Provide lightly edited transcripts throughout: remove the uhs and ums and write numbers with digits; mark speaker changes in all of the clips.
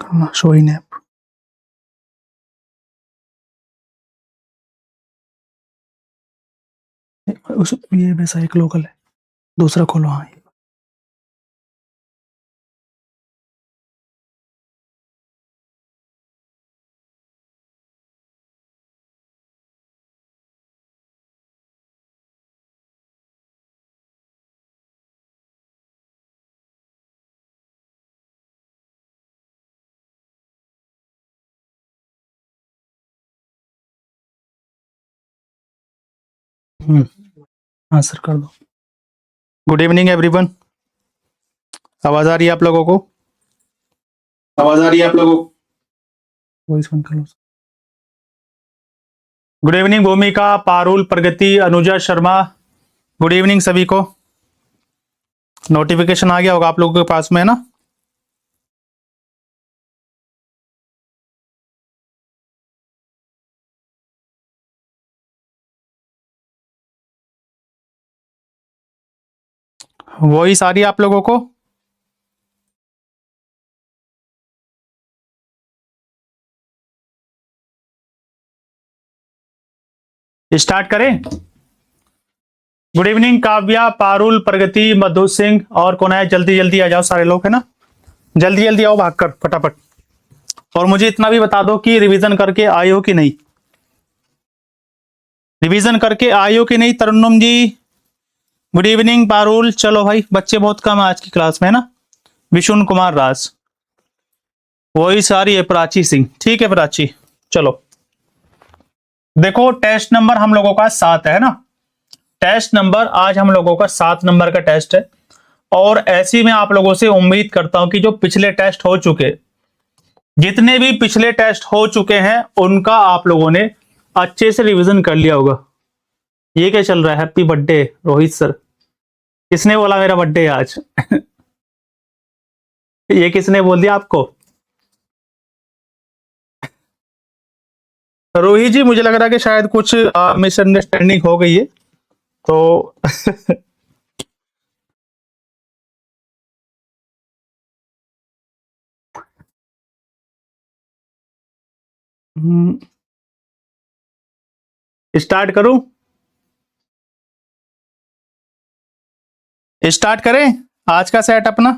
Speaker 1: करना showing app. ये वैसा एक लोकल है, दूसरा खोलो। हाँ हाँ सर कर दो। Good evening everyone. आवाज आ रही है आप लोगों को? आवाज आ रही है आप लोगों को? वॉइस बंद कर लो। गुड इवनिंग भूमिका, पारुल, प्रगति, अनुजा शर्मा। गुड इवनिंग सभी को। नोटिफिकेशन आ गया होगा आप लोगों के पास में, है ना? वॉइस आ रही है आप लोगों को? स्टार्ट करें? गुड इवनिंग काव्या, पारुल, प्रगति, मधु सिंह और कौन है? जल्दी जल्दी आ जाओ सारे लोग, है ना? जल्दी जल्दी आओ भागकर फटाफट। और मुझे इतना भी बता दो कि रिवीजन करके आए हो कि नहीं। रिवीजन करके आए हो कि नहीं तरन्नुम जी? Good evening Parul. चलो भाई, बच्चे बहुत कम है आज की क्लास में, है ना? विशुन कुमार राज, वही सारी है। प्राची सिंह, ठीक है प्राची। चलो देखो, टेस्ट नंबर हम लोगों का 7 है ना? टेस्ट नंबर आज हम लोगों का 7 नंबर का टेस्ट है। और ऐसी मैं आप लोगों से उम्मीद करता हूं कि जो पिछले टेस्ट हो चुके, जितने भी पिछले टेस्ट हो चुके हैं, उनका आप लोगों ने अच्छे से रिवीजन कर लिया होगा। ये क्या चल रहा है? Happy birthday Rohit sir. किसने बोला मेरा बर्थडे आज? ये किसने बोल दिया आपको? रोहित जी, मुझे लग रहा है कि शायद कुछ मिसअंडरस्टैंडिंग हो गई है, तो स्टार्ट करूं? स्टार्ट करें आज का सेट अपना?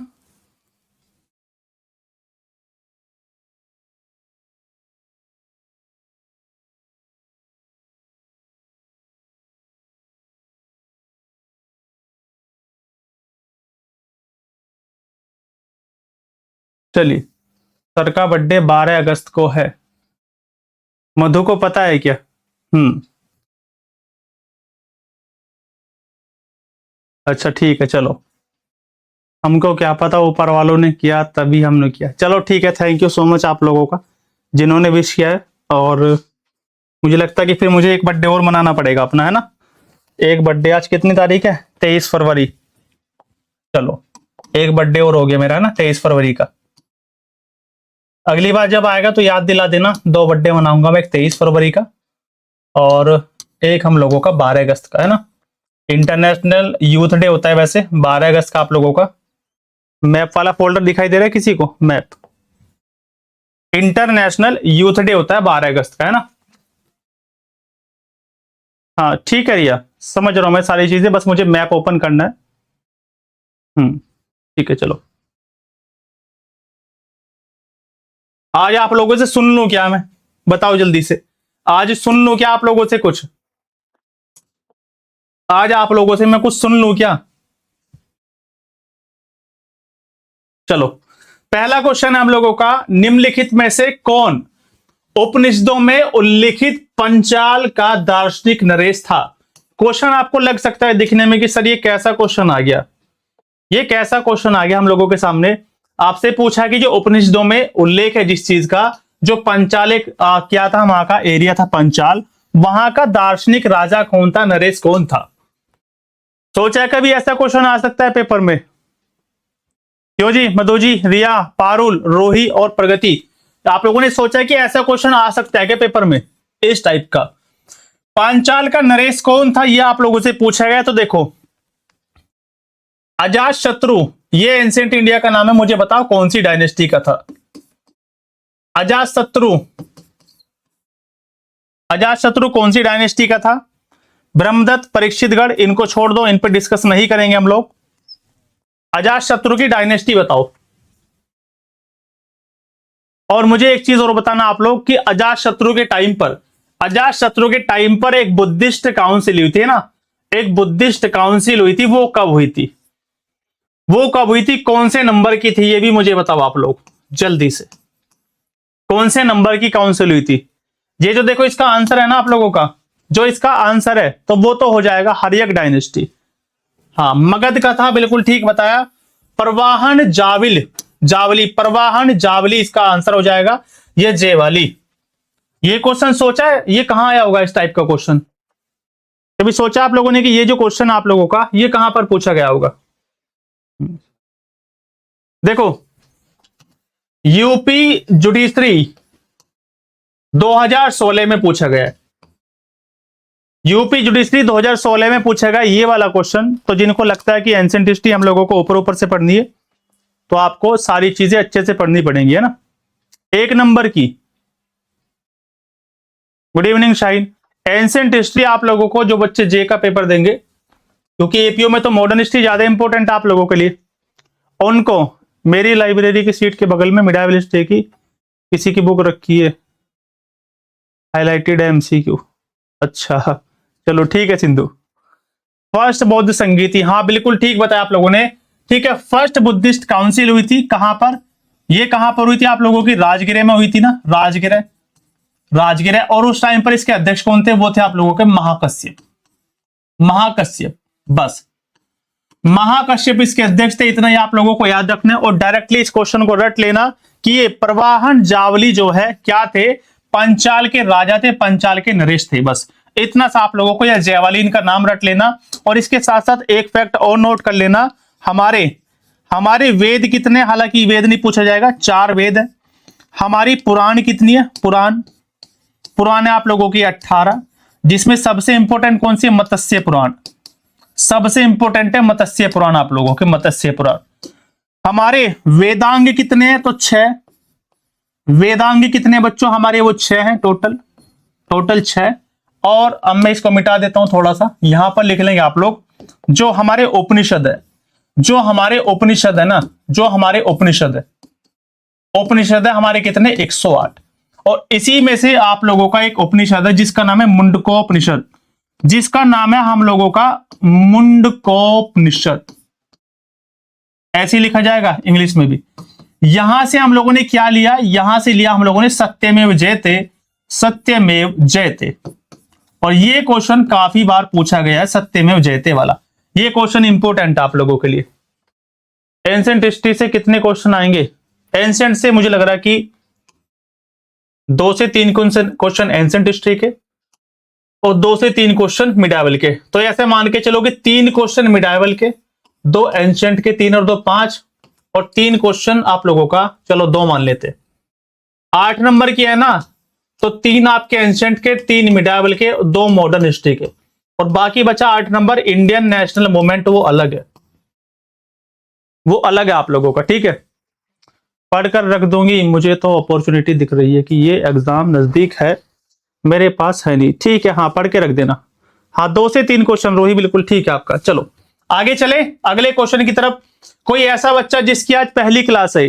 Speaker 1: चलिए, सर का बर्थडे 12 अगस्त को है। मधु को पता है क्या? अच्छा ठीक है, चलो। हमको क्या पता, ऊपर वालों ने किया तभी हमने किया। चलो ठीक है, थैंक यू सो मच आप लोगों का जिन्होंने विश किया है। और मुझे लगता है कि फिर मुझे एक बर्थडे और मनाना पड़ेगा अपना, है ना? एक बर्थडे, आज कितनी तारीख है? 23 फरवरी। चलो, एक बर्थडे और हो गया मेरा, है ना? 23 फरवरी का। अगली बार जब आएगा तो याद दिला देना, 2 बर्थडे मनाऊंगा मैं, एक 23 फरवरी का और एक हम लोगों का 12 अगस्त का, है ना? इंटरनेशनल यूथ डे होता है वैसे 12 अगस्त का आप लोगों का। मैप वाला फोल्डर दिखाई दे रहा है किसी को? मैप, इंटरनेशनल यूथ डे होता है 12 अगस्त का, है ना? हाँ ठीक है रिया, समझ रहा हूं मैं सारी चीजें, बस मुझे मैप ओपन करना है। ठीक है चलो। आज आप लोगों से सुन लूं क्या मैं? बताओ जल्दी से। आज सुन लूं क्या आप लोगों से कुछ? आज आप लोगों से मैं कुछ सुन लूं क्या? चलो, पहला क्वेश्चन है हम लोगों का, निम्नलिखित में से कौन उपनिषदों में उल्लिखित पंचाल का दार्शनिक नरेश था? क्वेश्चन आपको लग सकता है दिखने में कि सर ये कैसा क्वेश्चन आ गया, ये कैसा क्वेश्चन आ गया हम लोगों के सामने। आपसे पूछा कि जो उपनिषदों में उल्लेख है जिस चीज का, जो पंचालिक क्या था, वहां का एरिया था पंचाल, वहां का दार्शनिक राजा कौन था, नरेश कौन था? सोचा है कभी ऐसा क्वेश्चन आ सकता है पेपर में? क्यों जी? मधु जी, रिया, पारुल, रोही और प्रगति, आप लोगों ने सोचा कि ऐसा क्वेश्चन आ सकता है क्या पेपर में इस टाइप का? पांचाल का नरेश कौन था, यह आप लोगों से पूछा गया। तो देखो, अजात शत्रु, ये एंशिएंट इंडिया का नाम है, मुझे बताओ कौन सी डायनेस्टी का था? अजातशत्रु, अजातशत्रु कौन सी डायनेस्टी का था? ब्रह्मदत्त, परीक्षितगढ़, इनको छोड़ दो, इन पर डिस्कस नहीं करेंगे हम लोग। अजातशत्रु की डायनेस्टी बताओ। और मुझे एक चीज और बताना आप लोग कि अजातशत्रु के टाइम पर, अजातशत्रु के टाइम पर एक बुद्धिस्ट काउंसिल हुई थी ना, एक बुद्धिस्ट काउंसिल हुई थी, वो कब हुई थी? वो कब हुई थी, कौन से नंबर की थी, ये भी मुझे बताओ आप लोग जल्दी से। कौन से नंबर की काउंसिल हुई थी? ये जो देखो इसका आंसर है ना आप लोगों का, जो इसका आंसर है तो वो तो हो जाएगा हर्यक डायनेस्टी। हाँ, मगध का था, बिल्कुल ठीक बताया। परवाहन जाविल, जावली, परवाहन जावली इसका आंसर हो जाएगा, ये जेवाली। ये क्वेश्चन सोचा है, ये कहां आया होगा इस टाइप का क्वेश्चन? कभी सोचा आप लोगों ने कि ये जो क्वेश्चन आप लोगों का, ये कहां पर पूछा गया होगा? देखो, यूपी जुडिशरी 2016 में पूछा गया है। यूपी जुडिशरी 2016 में पूछा गया ये वाला क्वेश्चन। तो जिनको लगता है कि एंशिएंट हिस्ट्री हम लोगों को ऊपर ऊपर से पढ़नी है, तो आपको सारी चीजें अच्छे से पढ़नी पड़ेंगी, है ना। एक नंबर की, good evening Shaheen. Ancient history आप लोगों को, जो बच्चे जे का पेपर देंगे, क्योंकि एपीओ में तो मॉडर्न हिस्ट्री ज्यादा इंपॉर्टेंट है आप लोगों के लिए, उनको मेरी लाइब्रेरी की सीट के बगल में मिडाइवल हिस्ट्री की किसी की बुक रखी है, हाईलाइटेड एमसीक्यू। अच्छा, चलो ठीक है सिंधु। फर्स्ट बौद्ध संगीति, हाँ बिल्कुल ठीक बताया आप लोगों ने। ठीक है, फर्स्ट बुद्धिस्ट काउंसिल हुई थी कहां पर? ये कहां पर हुई थी आप लोगों की? राजगिरे में हुई थी ना, राजगिरे, राजगिरे। और उस टाइम पर इसके अध्यक्ष कौन थे? वो थे आप लोगों के महाकश्यप, महाकश्यप, बस महाकश्यप इसके अध्यक्ष थे। इतना ही आप लोगों को याद रखना है और डायरेक्टली इस क्वेश्चन को रट लेना कि ये परवाहन जावली जो है क्या थे? पंचाल के राजा थे, पंचाल के नरेश थे। बस इतना सा आप लोगों को, या जयवाली इनका नाम रट लेना। और इसके साथ साथ एक फैक्ट और नोट कर लेना, हमारे वेद कितने? हालांकि वेद नहीं पूछा जाएगा, 4 वेद है। हमारी पुराण कितनी है? पुराण है आप लोगों की 18, जिसमें सबसे इंपॉर्टेंट कौन सी है? मत्स्य पुराण। सबसे इंपॉर्टेंट है मत्स्य पुराण आप लोगों के, मत्स्य पुराण। हमारे वेदांग कितने हैं? तो 6। वेदांग कितने बच्चों हमारे? वो 6 हैं टोटल 6। और अब मैं इसको मिटा देता हूं थोड़ा सा, यहां पर लिख लेंगे आप लोग, जो हमारे उपनिषद है, जो हमारे उपनिषद है ना, जो हमारे उपनिषद है हमारे कितने? 108। और इसी में से आप लोगों का एक उपनिषद है जिसका नाम है मुंडकोपनिषद, जिसका नाम है हम लोगों का मुंडकोपनिषद। ऐसे ही लिखा जाएगा इंग्लिश में भी। यहां से हम लोगों ने क्या लिया? यहां से लिया हम लोगों ने सत्यमेव जयते, सत्यमेव जयते। और ये क्वेश्चन काफी बार पूछा गया है, सत्यमेव जयते वाला। ये क्वेश्चन इंपॉर्टेंट है आप लोगों के लिए। एंशिएंट हिस्ट्री से कितने क्वेश्चन आएंगे? एंशिएंट से मुझे लग रहा है कि 2 से 3 क्वेश्चन एंशिएंट हिस्ट्री के और 2 से 3 क्वेश्चन मिडाइवल के। तो ऐसे मान के चलो कि 3 क्वेश्चन मिडाइवल के, 2 एंशिएंट के, 3 और 2 5, और 3 क्वेश्चन आप लोगों का, चलो 2 मान लेते। 8 नंबर की है ना, तो 3 आपके एंशिएंट के, 3 मिडाइवल के, 2 मॉडर्न हिस्ट्री के, और बाकी बचा 8 नंबर इंडियन नेशनल मूवमेंट। वो अलग है, वो अलग है आप लोगों का, ठीक है। पढ़कर रख दूंगी, मुझे तो अपॉर्चुनिटी दिख रही है कि ये एग्जाम नजदीक है, मेरे पास है नहीं। ठीक है, हाँ पढ़ के रख देना। हाँ 2 से 3 क्वेश्चन रोही, बिल्कुल ठीक है आपका। चलो आगे चले अगले क्वेश्चन की तरफ। कोई ऐसा बच्चा जिसकी आज पहली क्लास है,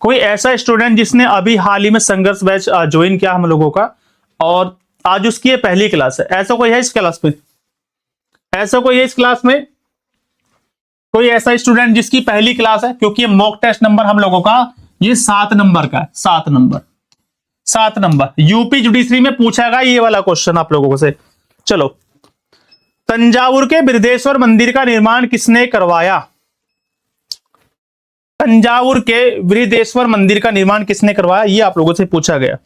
Speaker 1: कोई ऐसा स्टूडेंट जिसने अभी हाल ही में संघर्ष बैच ज्वाइन किया हम लोगों का, और आज उसकी ये पहली क्लास है, ऐसा कोई है इस क्लास में? ऐसा कोई है इस क्लास में? कोई ऐसा स्टूडेंट जिसकी पहली क्लास है? क्योंकि ये मॉक टेस्ट नंबर हम लोगों का ये 7 नंबर का है, 7 नंबर, 7 नंबर। यूपी जुडिशरी में पूछागा ये वाला क्वेश्चन आप लोगों से। चलो, तंजावुर के बृहदेश्वर मंदिर का निर्माण किसने करवाया? तंजावुर के बृहदेश्वर मंदिर का निर्माण किसने करवाया, ये आप लोगों से पूछा गया।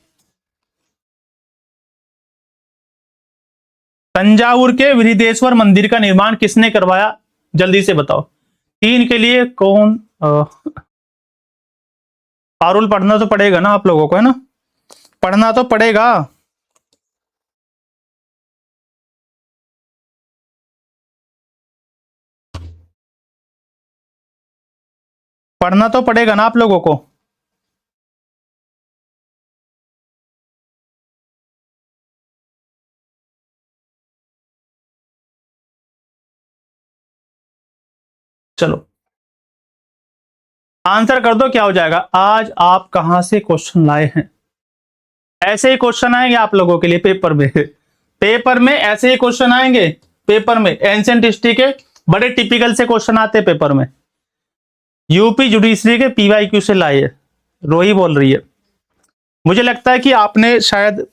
Speaker 1: तंजावुर के बृहदेश्वर मंदिर का निर्माण किसने करवाया? जल्दी से बताओ। 3 के लिए कौन? पारुल पढ़ना तो पड़ेगा ना आप लोगों को, है ना, पढ़ना तो पड़ेगा। पढ़ना तो पड़ेगा ना आप लोगों को। चलो आंसर कर दो, क्या हो जाएगा। आज आप कहां से क्वेश्चन लाए हैं? ऐसे ही क्वेश्चन आएंगे आप लोगों के लिए पेपर में। पेपर में ऐसे ही क्वेश्चन आएंगे पेपर में। एंशिएंट हिस्ट्री के बड़े टिपिकल से क्वेश्चन आते हैं पेपर में। यूपी जुडिशरी के पीवाईक्यू से लाए है, रोही बोल रही है। मुझे लगता है कि आपने शायद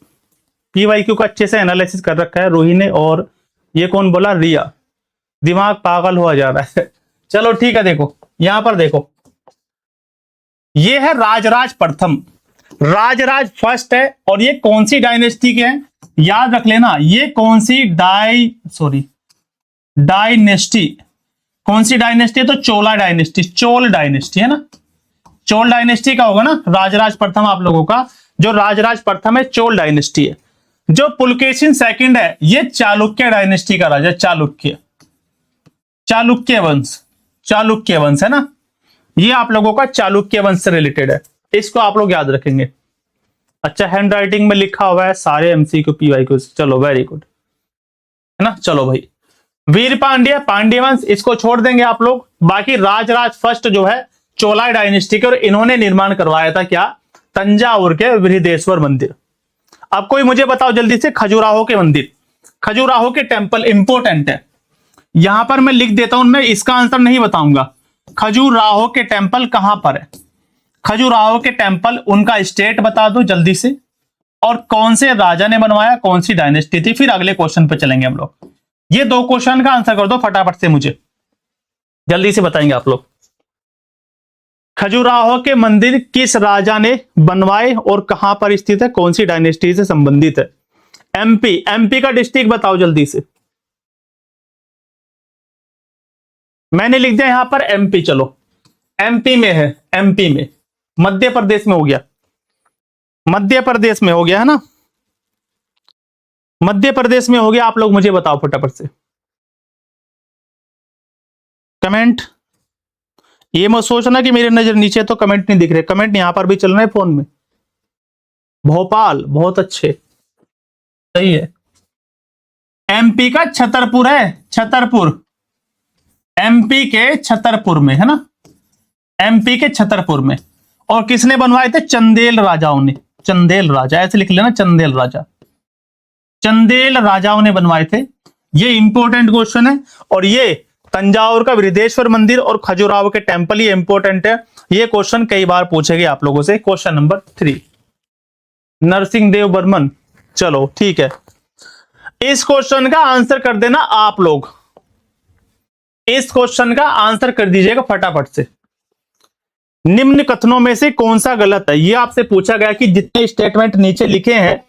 Speaker 1: पीवाईक्यू का अच्छे से एनालिसिस कर रखा है रोही ने, और ये कौन बोला? रिया। दिमाग पागल हुआ जा रहा है। चलो ठीक है, देखो यहां पर देखो, ये है राजराज प्रथम, राजराज फर्स्ट है। और ये कौन सी डायनेस्टी के हैं? याद रख लेना, ये कौन सी डायनेस्टी, कौन सी डायनेस्टी है? तो चोला डायनेस्टी, चोल डायनेस्टी है ना। चोल डायनेस्टी का होगा ना राजराज प्रथम आप लोगों का। जो राजराज प्रथम है चोल डायनेस्टी है। जो पुलकेशिन सेकंड है ये चालुक्य डायनेस्टी का राजा, चालुक्य वंश है ना। ये आप लोगों का चालुक्य वंश से रिलेटेड है, इसको आप लोग याद रखेंगे। अच्छा, हैंड राइटिंग में लिखा हुआ है सारे एमसीक्यू पीवाईक्यू। चलो वेरी गुड है ना। चलो भाई, वीर पांड्य वंश, इसको छोड़ देंगे आप लोग। बाकी राजराज फर्स्ट जो है चोला डायनेस्टी के, और इन्होंने निर्माण करवाया था क्या? तंजावुर के बृहदेश्वर मंदिर। अब कोई मुझे बताओ जल्दी से, खजुराहो के मंदिर, खजुराहो के टेंपल इंपोर्टेंट है। यहां पर मैं लिख देता हूं, मैं इसका आंसर नहीं बताऊंगा। खजुराहो के टेंपल कहां पर है? खजुराहो के टेंपल, उनका स्टेट बता दो जल्दी से, और कौन से राजा ने बनवाया, कौन सी डायनेस्टी थी। फिर अगले क्वेश्चन पे चलेंगे हम लोग। ये दो क्वेश्चन का आंसर कर दो फटाफट से, मुझे जल्दी से बताएंगे आप लोग। खजुराहो के मंदिर किस राजा ने बनवाए और कहां पर स्थित है, कौन सी डायनेस्टी से संबंधित है? एमपी का डिस्ट्रिक्ट बताओ जल्दी से। मैंने लिख दिया यहां पर एमपी। चलो एमपी में है, एमपी में, मध्य प्रदेश में हो गया, मध्य प्रदेश में हो गया है ना, मध्य प्रदेश में हो गया। आप लोग मुझे बताओ फटाफट से कमेंट। ये मत सोचना कि मेरे नजर नीचे तो कमेंट नहीं दिख रहे, कमेंट यहां पर भी चल रहे हैं फोन में। भोपाल, बहुत अच्छे, सही है। एमपी का छतरपुर है, छतरपुर, एमपी के छतरपुर में है ना, एमपी के छतरपुर में। और किसने बनवाए थे? चंदेल राजाओं ने, चंदेल राजा, ऐसे लिख लेना, चंदेल राजा, चंदेल राजाओं ने बनवाए थे। ये इंपॉर्टेंट क्वेश्चन है। और ये तंजावुर का बृहदेश्वर मंदिर और खजुराहो के टेंपल, ये इंपॉर्टेंट है। ये क्वेश्चन कई बार पूछेंगे आप लोगों से। Question number 3, Narsingh Dev Burman. चलो ठीक है, इस क्वेश्चन का आंसर कर देना आप लोग, इस क्वेश्चन का आंसर कर दीजिएगा फटाफट से। निम्न कथनों में से कौन सा गलत है? ये आपसे पूछा गया कि जितने स्टेटमेंट नीचे लिखे हैं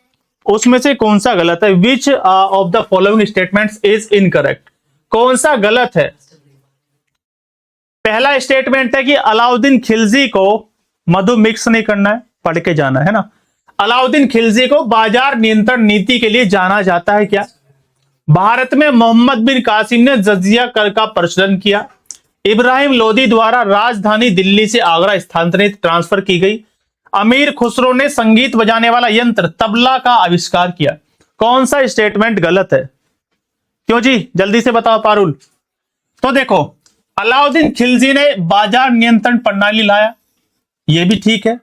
Speaker 1: उसमें से कौन सा गलत है। Which of the following statements is incorrect? कौन सा गलत है? पहला स्टेटमेंट है कि अलाउद्दीन खिलजी को, मधु मिक्स नहीं करना है, पढ़ के जाना है ना। अलाउद्दीन खिलजी को बाजार नियंत्रण नीति के लिए जाना जाता है क्या? भारत में मोहम्मद बिन कासिम ने जजिया कर का प्रचलन किया। इब्राहिम लोदी द्वारा राजधानी दिल्ली से आगरा स्थानांतरित ट्रांसफर की गई। अमीर खुसरो ने संगीत बजाने वाला यंत्र तबला का आविष्कार किया। कौन सा स्टेटमेंट गलत है? क्यों जी, जल्दी से बताओ पारुल। तो देखो, अलाउद्दीन खिलजी ने बाजार नियंत्रण प्रणाली लाया, यह भी ठीक है।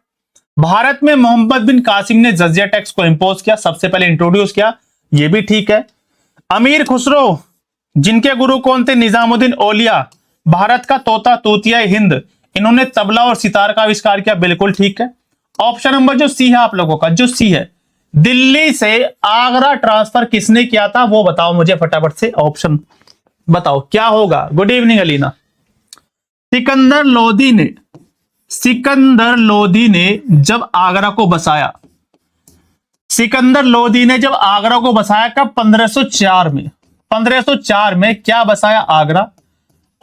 Speaker 1: भारत में मोहम्मद बिन कासिम ने जजिया टैक्स को इंपोज किया, सबसे पहले इंट्रोड्यूस किया, यह भी ठीक है। अमीर खुसरो, जिनके गुरु कौन थे? निजामुद्दीन औलिया, भारत का तोता तूतिया हिंद, इन्होंने तबला और सितार का आविष्कार किया, बिल्कुल ठीक है। ऑप्शन नंबर जो सी है आप लोगों का, जो सी है, दिल्ली से आगरा ट्रांसफर किसने किया था वो बताओ मुझे फटाफट से, ऑप्शन बताओ क्या होगा। Good evening Alina. सिकंदर लोदी ने, सिकंदर लोदी ने जब आगरा को बसाया, सिकंदर लोदी ने जब आगरा को बसाया कब? 1504 में। 1504 में क्या बसाया? आगरा।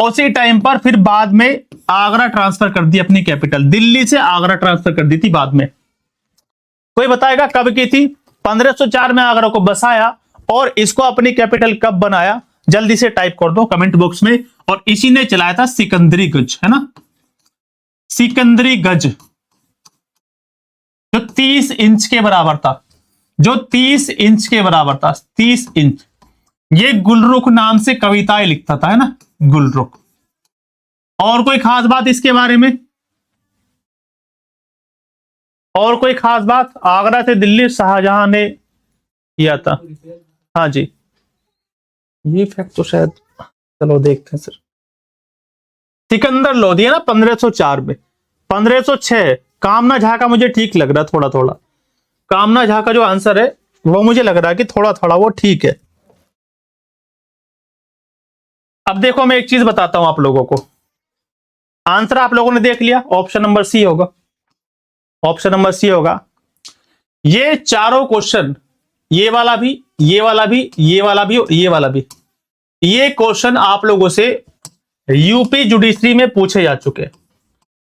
Speaker 1: उसी टाइम पर फिर बाद में आगरा ट्रांसफर कर दी अपनी कैपिटल, दिल्ली से आगरा ट्रांसफर कर दी थी बाद में। कोई बताएगा कब की थी? 1504 में आगरा को बसाया, और इसको अपनी कैपिटल कब बनाया? जल्दी से टाइप कर दो कमेंट बॉक्स में। और इसी ने चलाया था सिकंदरी गज, है ना, सिकंदरी गज, जो 30 इंच के बराबर था, जो 30 इंच के बराबर था, 30 इंच। ये गुलरुख नाम से कविताएं लिखता था, है ना, गुलरुख। और कोई खास बात इसके बारे में? और कोई खास बात? आगरा से दिल्ली शाहजहां ने किया था। हाँ जी, ये फैक्ट तो शायद, चलो देखते हैं सर। सिकंदर लोधी है ना 1504 में। 1506 कामना झा का मुझे ठीक लग रहा है थोड़ा थोड़ा। कामना झा का जो आंसर है वो मुझे लग रहा है कि थोड़ा थोड़ा वो ठीक है। अब देखो मैं एक चीज बताता हूं आप लोगों को। आंसर आप लोगों ने देख लिया, ऑप्शन नंबर सी होगा। ऑप्शन नंबर सी होगा। ये चारों क्वेश्चन, ये वाला भी, ये वाला भी, ये वाला भी और ये वाला भी, ये क्वेश्चन आप लोगों से यूपी जुडिशरी में पूछे जा चुके हैं।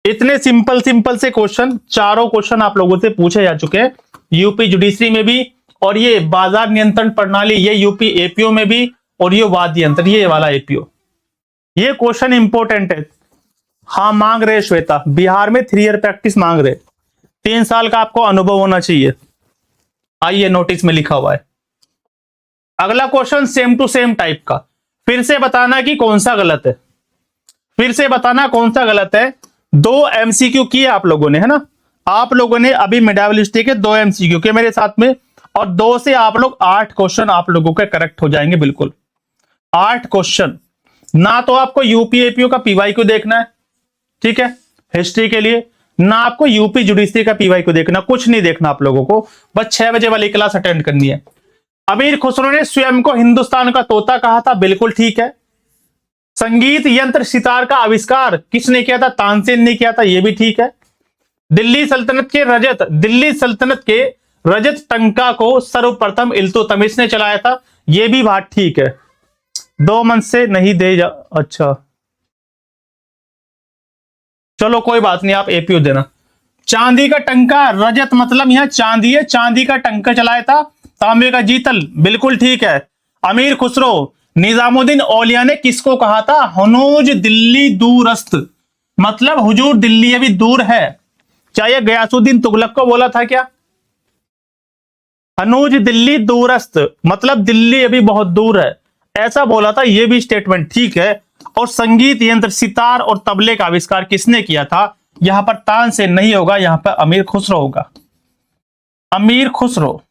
Speaker 1: इतने सिंपल सिंपल से क्वेश्चन, चारों क्वेश्चन आप लोगों से पूछे जा चुके हैं यूपी जुडिशरी में भी, और ये बाजार नियंत्रण प्रणाली, ये यूपी एपीओ में भी, और ये वाद्य यंत्र, ये वाला एपीओ। ये क्वेश्चन इंपॉर्टेंट है। हाँ मांग रहे श्वेता, बिहार में 3 ईयर प्रैक्टिस मांग रहे, 3 साल का आपको अनुभव होना चाहिए। आइए नोटिस में लिखा हुआ है। अगला question same to same type का, फिर से बताना कि कौन सा गलत है, फिर से बताना कौन सा गलत है। 2 एमसीक्यू किए आप लोगों ने, है ना? आप लोगों ने अभी मेडावलिस्टिक के 2 एमसीक्यू के मेरे साथ में, और 2 से आप लोग 8 क्वेश्चन आप लोगों के करेक्ट हो जाएंगे, बिल्कुल 8 क्वेश्चन। ना तो आपको यूपी एपीओ का पीवाईक्यू देखना है, ठीक है, हिस्ट्री के लिए, ना आपको यूपी जुडिशरी का पीवाईक्यू देखना, कुछ नहीं देखना आप लोगों को, बस 6 बजे वाली क्लास अटेंड करनी है। अमीर खुसरो ने स्वयं को हिंदुस्तान का तोता कहा था, बिल्कुल ठीक है। संगीत यंत्र सितार का आविष्कार किसने किया था? तानसेन ने किया था, यह भी ठीक है। दिल्ली सल्तनत के रजत टंका को सर्वप्रथम इल्तुतमिश ने चलाया था, यह भी बात ठीक है। 2 मन से नहीं दे जा, अच्छा चलो कोई बात नहीं, आप एपीओ देना। चांदी का टंका, रजत मतलब यहां चांदी है, चांदी का टंका चलाया था। तांबे का जीतल, बिल्कुल ठीक है। अमीर खुसरो, निजामुद्दीन औलिया ने किसको कहा था? हनूज दिल्ली दूरस्त, मतलब हुजूर दिल्ली अभी दूर है। क्या यह गयासुद्दीन तुगलक को बोला था क्या? हनूज दिल्ली दूरस्त मतलब दिल्ली अभी बहुत दूर है, ऐसा बोला था, यह भी स्टेटमेंट ठीक है। और संगीत यंत्र सितार और तबले का आविष्कार किसने किया था? यहां पर तानसेन नहीं होगा, यहां पर अमीर खुसरो होगा। अमीर खुसरो,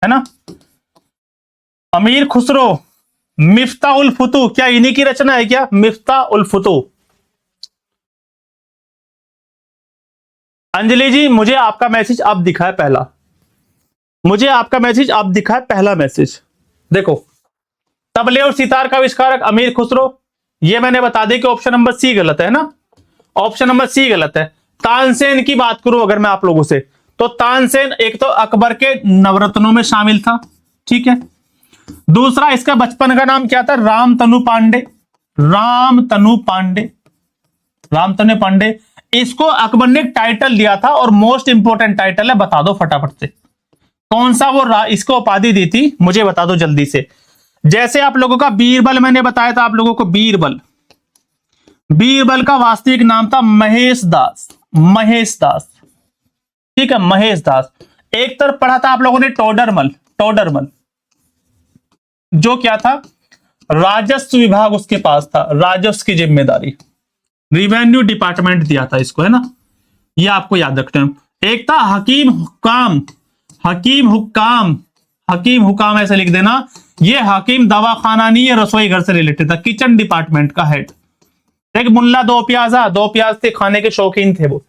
Speaker 1: है ना? अमीर खुसरो, मिफ्ता उल फुतू, क्या इन्हीं की रचना है क्या? मिफ्ता उल फुतू। अंजलि जी, मुझे आपका मैसेज अब दिखा है पहला, मुझे आपका मैसेज अब दिखा है पहला मैसेज। देखो, तबले और सितार का आविष्कारक अमीर खुसरो, ये मैंने बता दी कि ऑप्शन नंबर सी गलत है ना, ऑप्शन नंबर सी गलत है। तानसेन की बात करूं अगर मैं आप लोगों से, तो तानसेन एक तो अकबर के नवरत्नों में शामिल था, ठीक है। दूसरा, इसका बचपन का नाम क्या था? रामतनु पांडे, रामतनु पांडे, रामतनु पांडे। इसको अकबर ने टाइटल दिया था, और मोस्ट इंपोर्टेंट टाइटल है, बता दो फटाफट से कौन सा वो इसको उपाधि दी थी, मुझे बता दो जल्दी से। जैसे आप लोगों का बीरबल, मैंने बताया था आप लोगों को बीरबल, बीरबल का वास्तविक नाम था महेश दास, महेश दास, ठीक है, महेश दास। एक तरफ पढ़ा था आप लोगों ने टोडरमल, टोडरमल जो क्या था? राजस्व विभाग उसके पास था, राजस्व की जिम्मेदारी, रिवेन्यू डिपार्टमेंट दिया था इसको, है ना, ये आपको याद रखना है। एक था हकीम हुक्काम, हकीम हुक्काम, हकीम हुक्काम ऐसे लिख देना। ये हकीम दवाखाना नहीं है, रसोई घर से रिलेटेड था, किचन डिपार्टमेंट का हेड। एक मुल्ला दो प्याजा, 2 प्याज थे, खाने के शौकीन थे वो।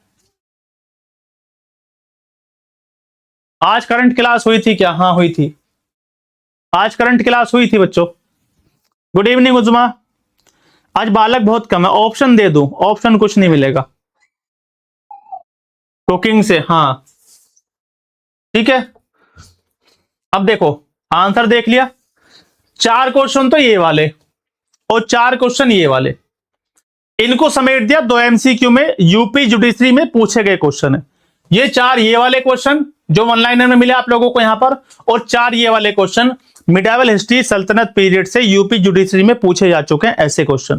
Speaker 1: आज करंट क्लास हुई थी क्या? हाँ हुई थी, आज करंट क्लास हुई थी बच्चों। Good evening Uzma. आज बालक बहुत कम है, ऑप्शन दे दूं? ऑप्शन कुछ नहीं मिलेगा। कुकिंग से, हाँ ठीक है। अब देखो आंसर देख लिया, 4 क्वेश्चन तो ये वाले और 4 क्वेश्चन ये वाले, इनको समेट दिया 2 एमसीक्यू में, यूपी जुडिशरी में पूछे गए क्वेश्चन है। ये 4 ये वाले क्वेश्चन जो वन लाइनर में मिले आप लोगों को यहां पर, और 4 ये वाले क्वेश्चन मिडावल हिस्ट्री सल्तनत पीरियड से यूपी जुडिशरी में पूछे जा चुके हैं ऐसे क्वेश्चन।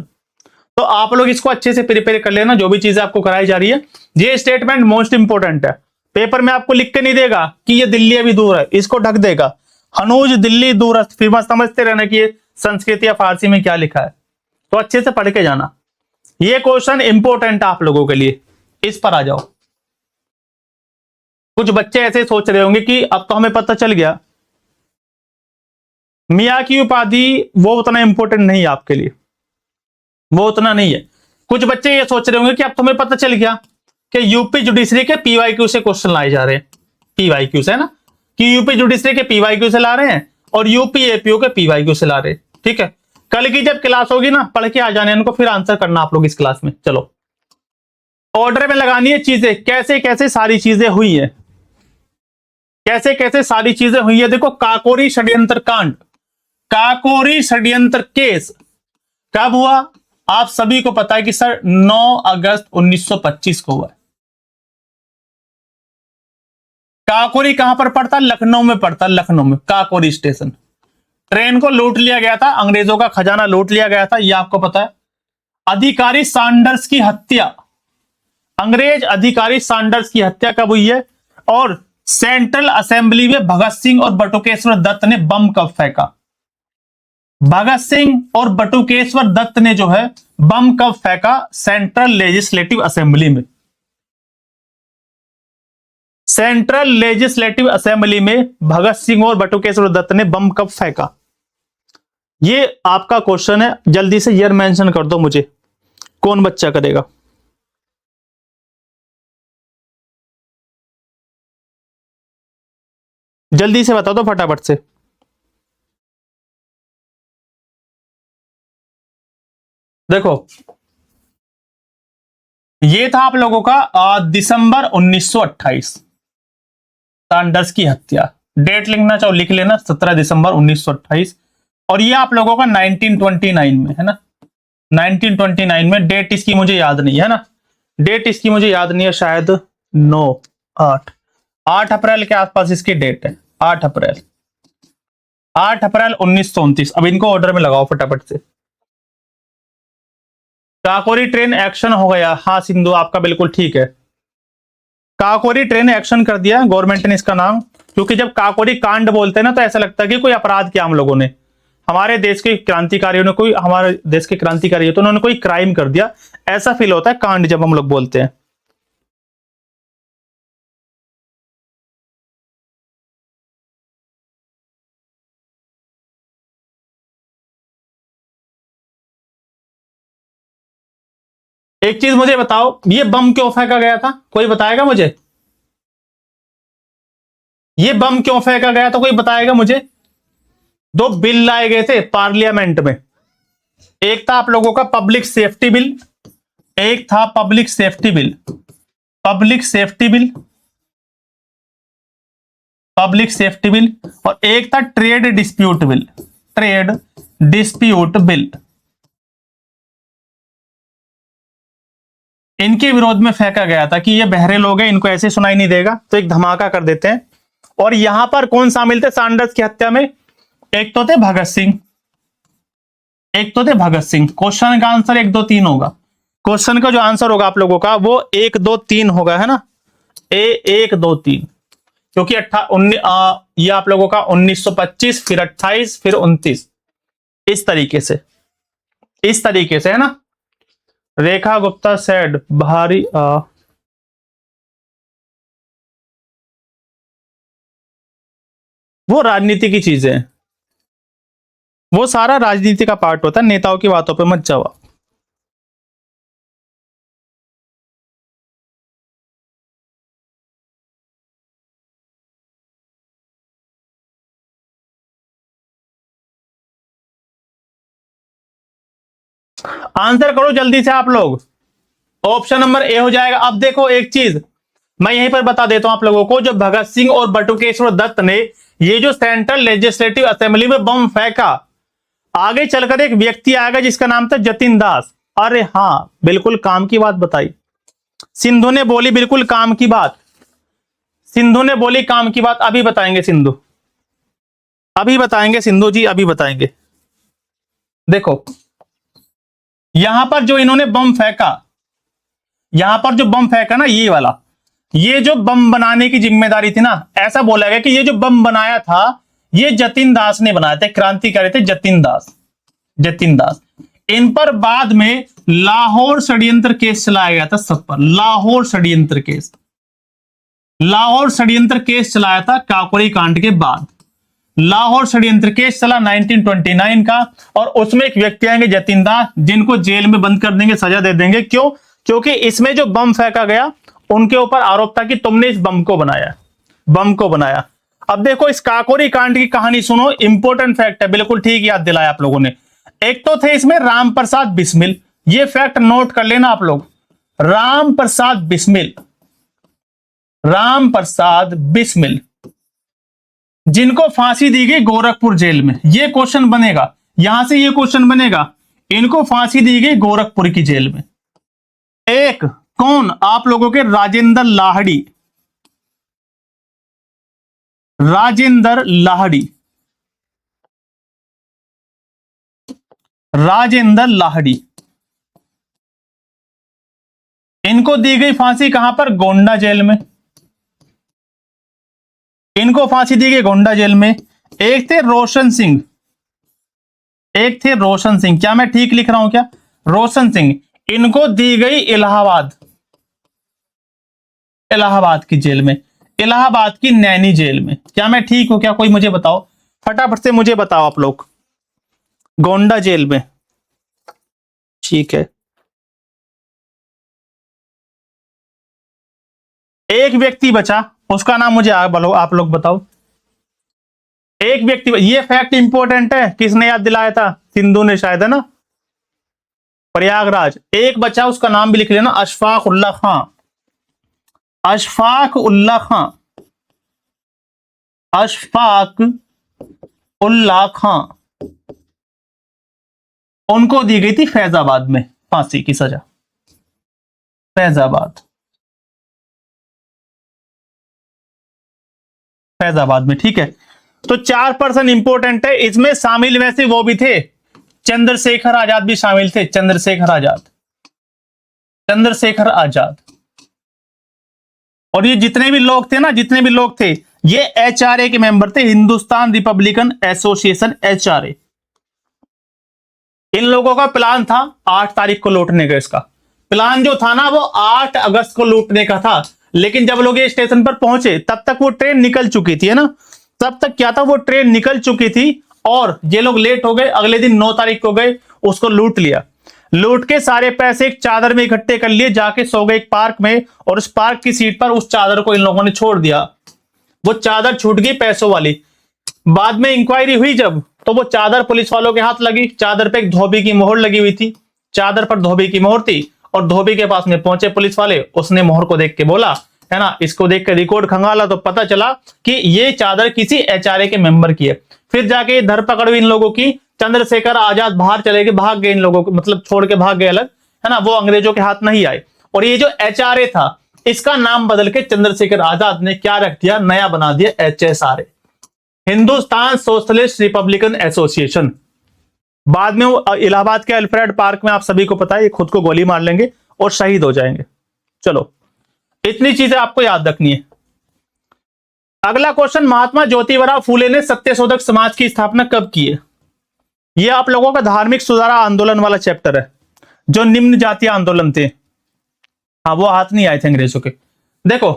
Speaker 1: तो आप लोग इसको अच्छे से प्रिपेयर कर लेना, जो भी चीजें आपको कराई जा रही है। ये स्टेटमेंट मोस्ट इंपोर्टेंट है, पेपर में आपको लिख के नहीं देगा कि ये दिल्ली अभी दूर है, इसको ढक देगा हनूज दिल्ली दूर, फिर मत समझते रहना कि ये संस्कृत या फारसी में क्या लिखा है, तो अच्छे से पढ़ के जाना। ये क्वेश्चन इंपॉर्टेंट है आप लोगों के लिए, इस पर आ जाओ। कुछ बच्चे ऐसे सोच रहे होंगे कि अब तो हमें पता चल गया मियां की उपाधि, वो उतना इंपॉर्टेंट नहीं है आपके लिए, वो उतना नहीं है। कुछ बच्चे ये सोच रहे होंगे कि अब तो हमें पता चल गया कि यूपी जुडिशरी के पीवाईक्यू से क्वेश्चन लाए जा रहे हैं, पीवाईक्यू से, है ना, कि यूपी जुडिशरी के पीवाईक्यू से ला रहे हैं और यूपी एपीओ के पीवाईक्यू से ला रहे हैं। ठीक है, कल की जब क्लास होगी ना, पढ़ के आ जाने इनको, फिर आंसर करना आप लोग इस क्लास में। चलो, ऑर्डर में लगानी है चीजें, कैसे कैसे सारी चीजें हुई है, कैसे कैसे सारी चीजें हुई है। देखो, काकोरी षड्यंत्र कांड, काकोरी षड्यंत्र केस कब हुआ? आप सभी को पता है कि सर 9 अगस्त 1925 को हुआ है। काकोरी कहां पर पड़ता? लखनऊ में पड़ता, लखनऊ में काकोरी स्टेशन। ट्रेन को लूट लिया गया था, अंग्रेजों का खजाना लूट लिया गया था, यह आपको पता है। अधिकारी सैंडर्स की हत्या, अंग्रेज अधिकारी सैंडर्स की हत्या कब हुई है? और सेंट्रल असेंबली में भगत सिंह और बटुकेश्वर दत्त ने बम कब फेंका? भगत सिंह और बटुकेश्वर दत्त ने जो है बम कब फेंका? सेंट्रल लेजिस्लेटिव असेंबली में। सेंट्रल लेजिस्लेटिव असेंबली में भगत सिंह और बटुकेश्वर दत्त ने बम कब फेंका? ये आपका क्वेश्चन है, जल्दी से ईयर मेंशन कर दो मुझे, कौन बच्चा करेगा? जल्दी से बता दो फटाफट से। देखो, ये था आप लोगों का दिसंबर 1928, सैंडर्स की हत्या। डेट लिखना चाहो लिख लेना, 17 दिसंबर 1928। और ये आप लोगों का 1929 में है ना, 1929 में। डेट इसकी मुझे याद नहीं है ना, डेट इसकी मुझे याद नहीं है, शायद 8 अप्रैल के आसपास इसकी डेट है, 8 अप्रैल 1929। अब इनको ऑर्डर में लगाओ फटाफट से। काकोरी ट्रेन एक्शन हो गया, हाँ सिंधु आपका बिल्कुल ठीक है। काकोरी ट्रेन एक्शन कर दिया गवर्नमेंट ने इसका नाम, क्योंकि जब काकोरी कांड बोलते हैं ना तो ऐसा लगता है कि कोई अपराध किया हम लोगों ने, हमारे देश के क्रांतिकारियों ने, कोई हमारे देश के क्रांतिकारी तो उन्होंने कोई क्राइम कर दिया, ऐसा फील होता है कांड जब हम लोग बोलते हैं। एक चीज मुझे बताओ, ये बम क्यों फेंका गया था? कोई बताएगा मुझे? ये बम क्यों फेंका गया था, कोई बताएगा मुझे? 2 बिल लाए गए थे पार्लियामेंट में, एक था आप लोगों का पब्लिक सेफ्टी बिल, एक था public safety bill, public safety bill, public safety bill, और एक था trade dispute bill, trade dispute bill. इनके विरोध में फेंका गया था कि ये बहरे लोग हैं, इनको ऐसे सुनाई नहीं देगा, तो एक धमाका कर देते हैं। और यहां पर कौन शामिल थे सैंडर्स की हत्या में? एक तो थे भगत सिंह, एक तो थे भगत सिंह। क्वेश्चन का आंसर 1 2 3 होगा, क्वेश्चन का जो आंसर होगा आप लोगों का वो 1 2 3 होगा, है ना, 1 2 3। क्योंकि ये आप लोगों का 1925, फिर 28, फिर 29, इस तरीके से, इस तरीके से, है ना। रेखा गुप्ता सेड भारी वो राजनीति की चीजें हैं, वो सारा राजनीति का पार्ट होता है, नेताओं की बातों पे मत जाओ। आंसर करो जल्दी से आप लोग, ऑप्शन नंबर ए हो जाएगा। अब देखो एक चीज मैं यहीं पर बता देता हूं आप लोगों को, जो भगत सिंह और बटुकेश्वर दत्त ने ये जो सेंट्रल लेजिस्लेटिव असेंबली में बम फेंका, आगे चलकर एक व्यक्ति आएगा जिसका नाम था जतिन दास। अरे हाँ, बिल्कुल काम की बात बताई सिंधु ने, बोली बिल्कुल काम की बात, सिंधु ने बोली काम की बात। अभी बताएंगे सिंधु, अभी बताएंगे सिंधु जी, अभी बताएंगे। देखो यहां पर जो इन्होंने बम फेंका, यहां पर जो बम फेंका ना, ये वाला, ये जो बम बनाने की जिम्मेदारी थी ना, ऐसा बोला गया कि ये जो बम बनाया था ये जतिन दास ने बनाया था, क्रांतिकारी थे जतिन दास, जतिन दास। इन पर बाद में लाहौर षड्यंत्र केस चलाया गया था सब पर। लाहौर षड्यंत्र केस, लाहौर षड्यंत्र केस चलाया था काकोरी कांड के बाद। लाहौर षड्यंत्र केस चला 1929 का, और उसमें एक व्यक्ति आएंगे जतिन दास, जिनको जेल में बंद कर देंगे, सजा दे देंगे। क्यों? क्योंकि इसमें जो बम फेंका गया उनके ऊपर आरोप था कि तुमने इस बम को बनाया, बम को बनाया। अब देखो इस काकोरी कांड की कहानी सुनो, इंपॉर्टेंट फैक्ट है, बिल्कुल ठीक याद दिलाया आप लोगों ने। एक तो थे इसमें राम प्रसाद बिस्मिल, ये फैक्ट नोट कर लेना आप लोग। राम प्रसाद बिस्मिल, राम प्रसाद बिस्मिल, जिनको फांसी दी गई गोरखपुर जेल में। ये क्वेश्चन बनेगा, यहां से ये क्वेश्चन बनेगा, इनको फांसी दी गई गोरखपुर की जेल में। एक कौन? आप लोगों के राजेंद्र लाहड़ी, राजेंद्र लाहड़ी, राजेंद्र लाहड़ी, इनको दी गई फांसी कहां पर? गोंडा जेल में। इनको फांसी दी गई गोंडा जेल में। एक थे रोशन सिंह, एक थे रोशन सिंह, क्या मैं ठीक लिख रहा हूं क्या? रोशन सिंह, इनको दी गई इलाहाबाद, इलाहाबाद की जेल में, इलाहाबाद की नैनी जेल में। क्या मैं ठीक हूं क्या? कोई मुझे बताओ, फटाफट से मुझे बताओ आप लोग। गोंडा जेल में, ठीक है। एक व्यक्ति बचा, उसका नाम मुझे आप लोग बताओ। एक व्यक्ति, ये फैक्ट इंपॉर्टेंट है, किसने याद दिलाया था? सिंधु ने शायद, है ना, प्रयागराज। एक बचा, उसका नाम भी लिख लेना, अशफाक उल्ला खां, अशफाक उल्ला खां, अशफाक उल्ला खां। उनको दी गई थी फैजाबाद में फांसी की सजा, फैजाबाद, फैजाबाद में, ठीक है। तो 4 पर्सन इंपॉर्टेंट है इसमें, शामिल में से वो भी थे, चंद्रशेखर आजाद भी शामिल थे, चंद्रशेखर आजाद, चंद्रशेखर आजाद। और ये जितने भी लोग थे ना, जितने भी लोग थे, ये एचआरए के मेंबर थे, हिंदुस्तान रिपब्लिकन एसोसिएशन, एचआरए। इन लोगों का प्लान था 8 तारीख को लौटने का। इसका प्लान जो था ना, वो 8 अगस्त को लौटने का था। लेकिन जब लोग ये स्टेशन पर पहुंचे तब तक वो ट्रेन निकल चुकी थी, है ना। तब तक क्या था, वो ट्रेन निकल चुकी थी, और ये लोग लेट हो गए। अगले दिन 9 तारीख को गए, उसको लूट लिया। लूट के सारे पैसे एक चादर में इकट्ठे कर लिए, जाके सो गए एक पार्क में, और उस पार्क की सीट पर उस चादर को इन लोगों ने छोड़ दिया। वो चादर छूट गई पैसों वाली। बाद में इंक्वायरी हुई जब, तो वो चादर पुलिस वालों के हाथ लगी। चादर पे एक धोबी की मोहर लगी हुई थी, चादर पर धोबी की मोहर थी। और धोबी के पास में पहुंचे पुलिस वाले, उसने मोहर को देख के बोला, है ना, इसको देख के रिकॉर्ड खंगाला, तो पता चला कि ये चादर किसी एचआरए के मेंबर की है। फिर जाके धरपकड़ हुई इन लोगों की। चंद्रशेखर आजाद बाहर चले गए, भाग गए इन लोगों को, मतलब छोड़ के भाग गए अलग, है ना, वो अंग्रेजों के हाथ नहीं आए। और ये जो एचआरए था, इसका नाम बदल के चंद्रशेखर आजाद ने क्या रख दिया, नया बना दिया HSRA, Hindustan socialist Republican association. बाद में वो इलाहाबाद के अल्फ्रेड पार्क में, आप सभी को पता है, ये खुद को गोली मार लेंगे और शहीद हो जाएंगे। चलो, इतनी चीजें आपको याद रखनी है। अगला क्वेश्चन, महात्मा ज्योतिबा फूले ने सत्यशोधक समाज की स्थापना कब की है? यह आप लोगों का धार्मिक सुधार आंदोलन वाला चैप्टर है, जो निम्न जातीय आंदोलन थे। हाँ, वो हाथ नहीं आए थे अंग्रेजों के। देखो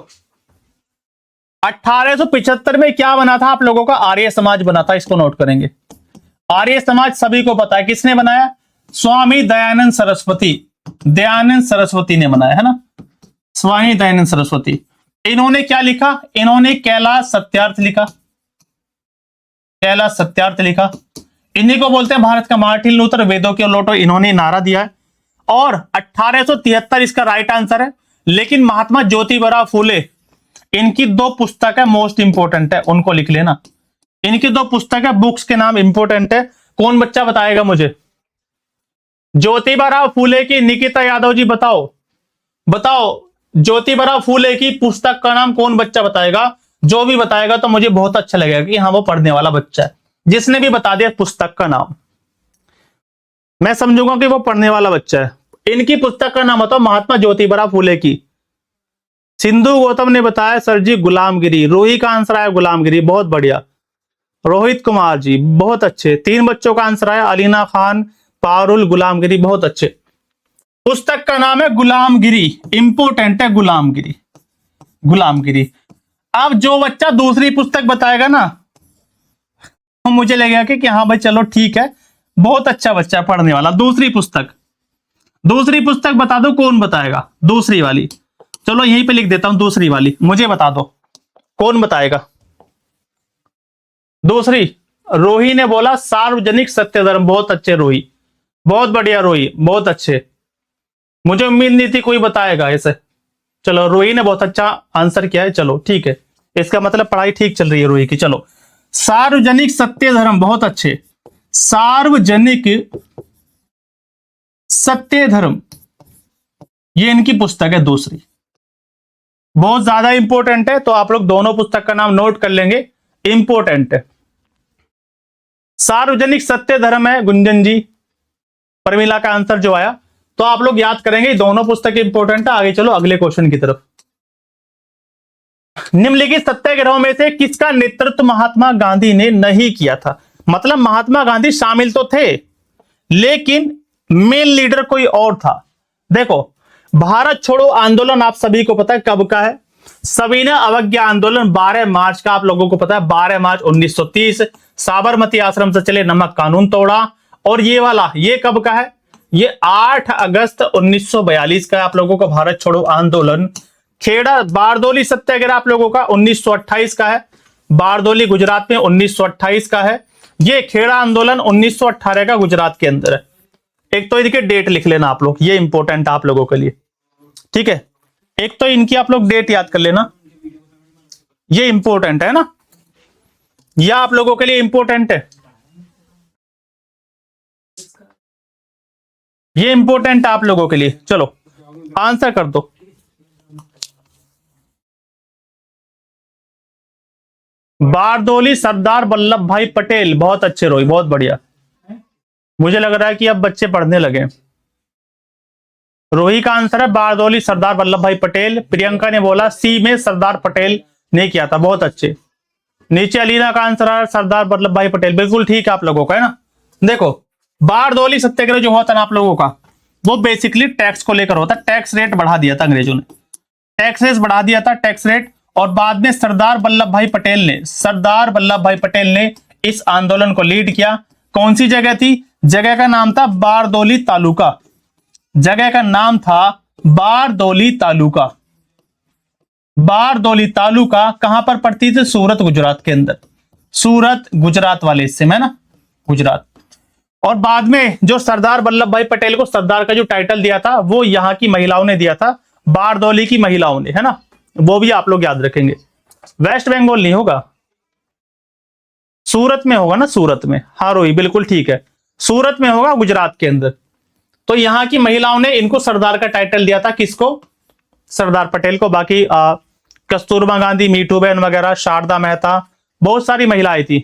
Speaker 1: 1875 में क्या बना था आप लोगों का? आर्य समाज बना था, इसको नोट करेंगे। आर्य समाज सभी को पता है किसने बनाया? स्वामी दयानंद सरस्वती, दयानंद सरस्वती ने बनाया, है ना, स्वामी दयानंद सरस्वती। इन्होंने क्या लिखा? इन्होंने कैलाश सत्यार्थ लिखा, कैलाश सत्यार्थ लिखा। इन्हीं को बोलते हैं भारत का मार्टिन लूथर, वेदों के लौटो, इन्होंने नारा दिया है। और 1873 इसका राइट आंसर है। लेकिन महात्मा ज्योतिबा फूले, इनकी 2 पुस्तक है, मोस्ट इंपोर्टेंट है, उनको लिख लेना। इनकी 2 पुस्तक है, बुक्स के नाम इंपोर्टेंट है। कौन बच्चा बताएगा मुझे? ज्योतिबा फूले की, निकिता यादव जी बताओ, बताओ ज्योतिबा फूले की पुस्तक का नाम कौन बच्चा बताएगा? जो भी बताएगा तो मुझे बहुत अच्छा लगेगा कि हाँ, वो पढ़ने वाला बच्चा है। जिसने भी बता दिया पुस्तक का नाम, मैं समझूंगा कि वो पढ़ने वाला बच्चा है। इनकी पुस्तक का नाम बताओ, महात्मा ज्योतिबा फूले की। सिंधु गौतम ने बताया सर जी गुलामगिरी। रूही का आंसर आया गुलामगिरी, बहुत बढ़िया। रोहित कुमार जी बहुत अच्छे। 3 बच्चों का आंसर आया, अलीना खान, पारुल गुलामगिरी, बहुत अच्छे। पुस्तक का नाम है गुलामगिरी, इंपोर्टेंट है गुलामगिरी, गुलामगिरी। अब जो बच्चा दूसरी पुस्तक बताएगा ना, तो मुझे लगेगा कि हाँ भाई चलो ठीक है, बहुत अच्छा बच्चा पढ़ने वाला। दूसरी पुस्तक, दूसरी पुस्तक बता दो कौन बताएगा, दूसरी वाली। चलो यहीं पे लिख देता हूं दूसरी वाली, मुझे बता दो कौन बताएगा दूसरी। रोही ने बोला सार्वजनिक सत्य धर्म, बहुत अच्छे रोही, बहुत बढ़िया रोही, बहुत अच्छे। मुझे उम्मीद नहीं थी कोई बताएगा ऐसे। चलो रोही ने बहुत अच्छा आंसर किया है, चलो ठीक है, इसका मतलब पढ़ाई ठीक चल रही है रोही की। चलो सार्वजनिक सत्य धर्म, बहुत अच्छे। सार्वजनिक सत्य धर्म, ये इनकी पुस्तक है दूसरी, बहुत ज्यादा इंपॉर्टेंट है। तो आप लोग दोनों पुस्तक का नाम नोट कर लेंगे, इंपॉर्टेंट है। सार्वजनिक सत्य धर्म है गुंजन जी, परमिला का आंसर जो आया। तो आप लोग याद करेंगे दोनों पुस्तक इंपॉर्टेंट है। आगे चलो अगले क्वेश्चन की तरफ। निम्नलिखित सत्याग्रहों में से किसका नेतृत्व महात्मा गांधी ने नहीं किया था? मतलब महात्मा गांधी शामिल तो थे, लेकिन मेन लीडर कोई और था। देखो भारत छोड़ो आंदोलन आप सभी को पता है कब का है, सविनय अवज्ञा आंदोलन 12 मार्च का, आप लोगों को पता है 12 मार्च 1930। साबरमती आश्रम से चले, नमक कानून तोड़ा। और ये वाला ये कब का है, ये 8 अगस्त 1942 का, आप लोगों का भारत छोड़ो आंदोलन। खेड़ा बारदोली सत्याग्रह आप लोगों का 1928 का है, बारदोली गुजरात में 1928 का है। ये खेड़ा आंदोलन 1918 का गुजरात के अंदर है। एक तो इनके डेट लिख लेना आप लोग, ये इंपॉर्टेंट है आप लोगों के लिए, ठीक है। एक तो इनकी आप लोग डेट याद कर लेना, ये इंपॉर्टेंट है ना, यह आप लोगों के लिए इंपॉर्टेंट है, ये इंपॉर्टेंट है आप लोगों के लिए। चलो आंसर कर दो। बारदोली सरदार वल्लभ भाई पटेल, बहुत अच्छे रोई, बहुत बढ़िया। मुझे लग रहा है कि अब बच्चे पढ़ने लगे। रोही का आंसर है बारदोली सरदार वल्लभ भाई पटेल। प्रियंका ने बोला सी में सरदार पटेल ने किया था, बहुत अच्छे। नीचे अलीना का आंसर है सरदार वल्लभ भाई पटेल, बिल्कुल ठीक है आप लोगों का, है ना। देखो बारदोली सत्याग्रह जो हुआ था ना आप लोगों का, वो बेसिकली टैक्स को लेकर होता, टैक्स रेट बढ़ा दिया था अंग्रेजों ने, टैक्स रेट बढ़ा दिया था, टैक्स रेट। और बाद में सरदार वल्लभ भाई पटेल ने, सरदार वल्लभ भाई पटेल ने इस आंदोलन को लीड किया। कौन सी जगह थी? जगह का नाम था बारदोली तालुका, जगह का नाम था बारदोली तालुका। बारदोली तालुका कहां पर पड़ती थी? सूरत गुजरात के अंदर, सूरत गुजरात वाले हिस्से में ना, गुजरात। और बाद में जो सरदार वल्लभ भाई पटेल को सरदार का जो टाइटल दिया था वो यहां की महिलाओं ने दिया था, बारदोली की महिलाओं ने, है ना, वो भी आप लोग याद रखेंगे। वेस्ट बंगाल नहीं होगा, सूरत में होगा ना, सूरत में। हाँ रोही बिल्कुल ठीक है, सूरत में होगा गुजरात के अंदर। तो यहां की महिलाओं ने इनको सरदार का टाइटल दिया था, किसको? सरदार पटेल को। बाकी कस्तूरबा गांधी, मीठू बहन वगैरह, शारदा मेहता, बहुत सारी महिलाएं थी,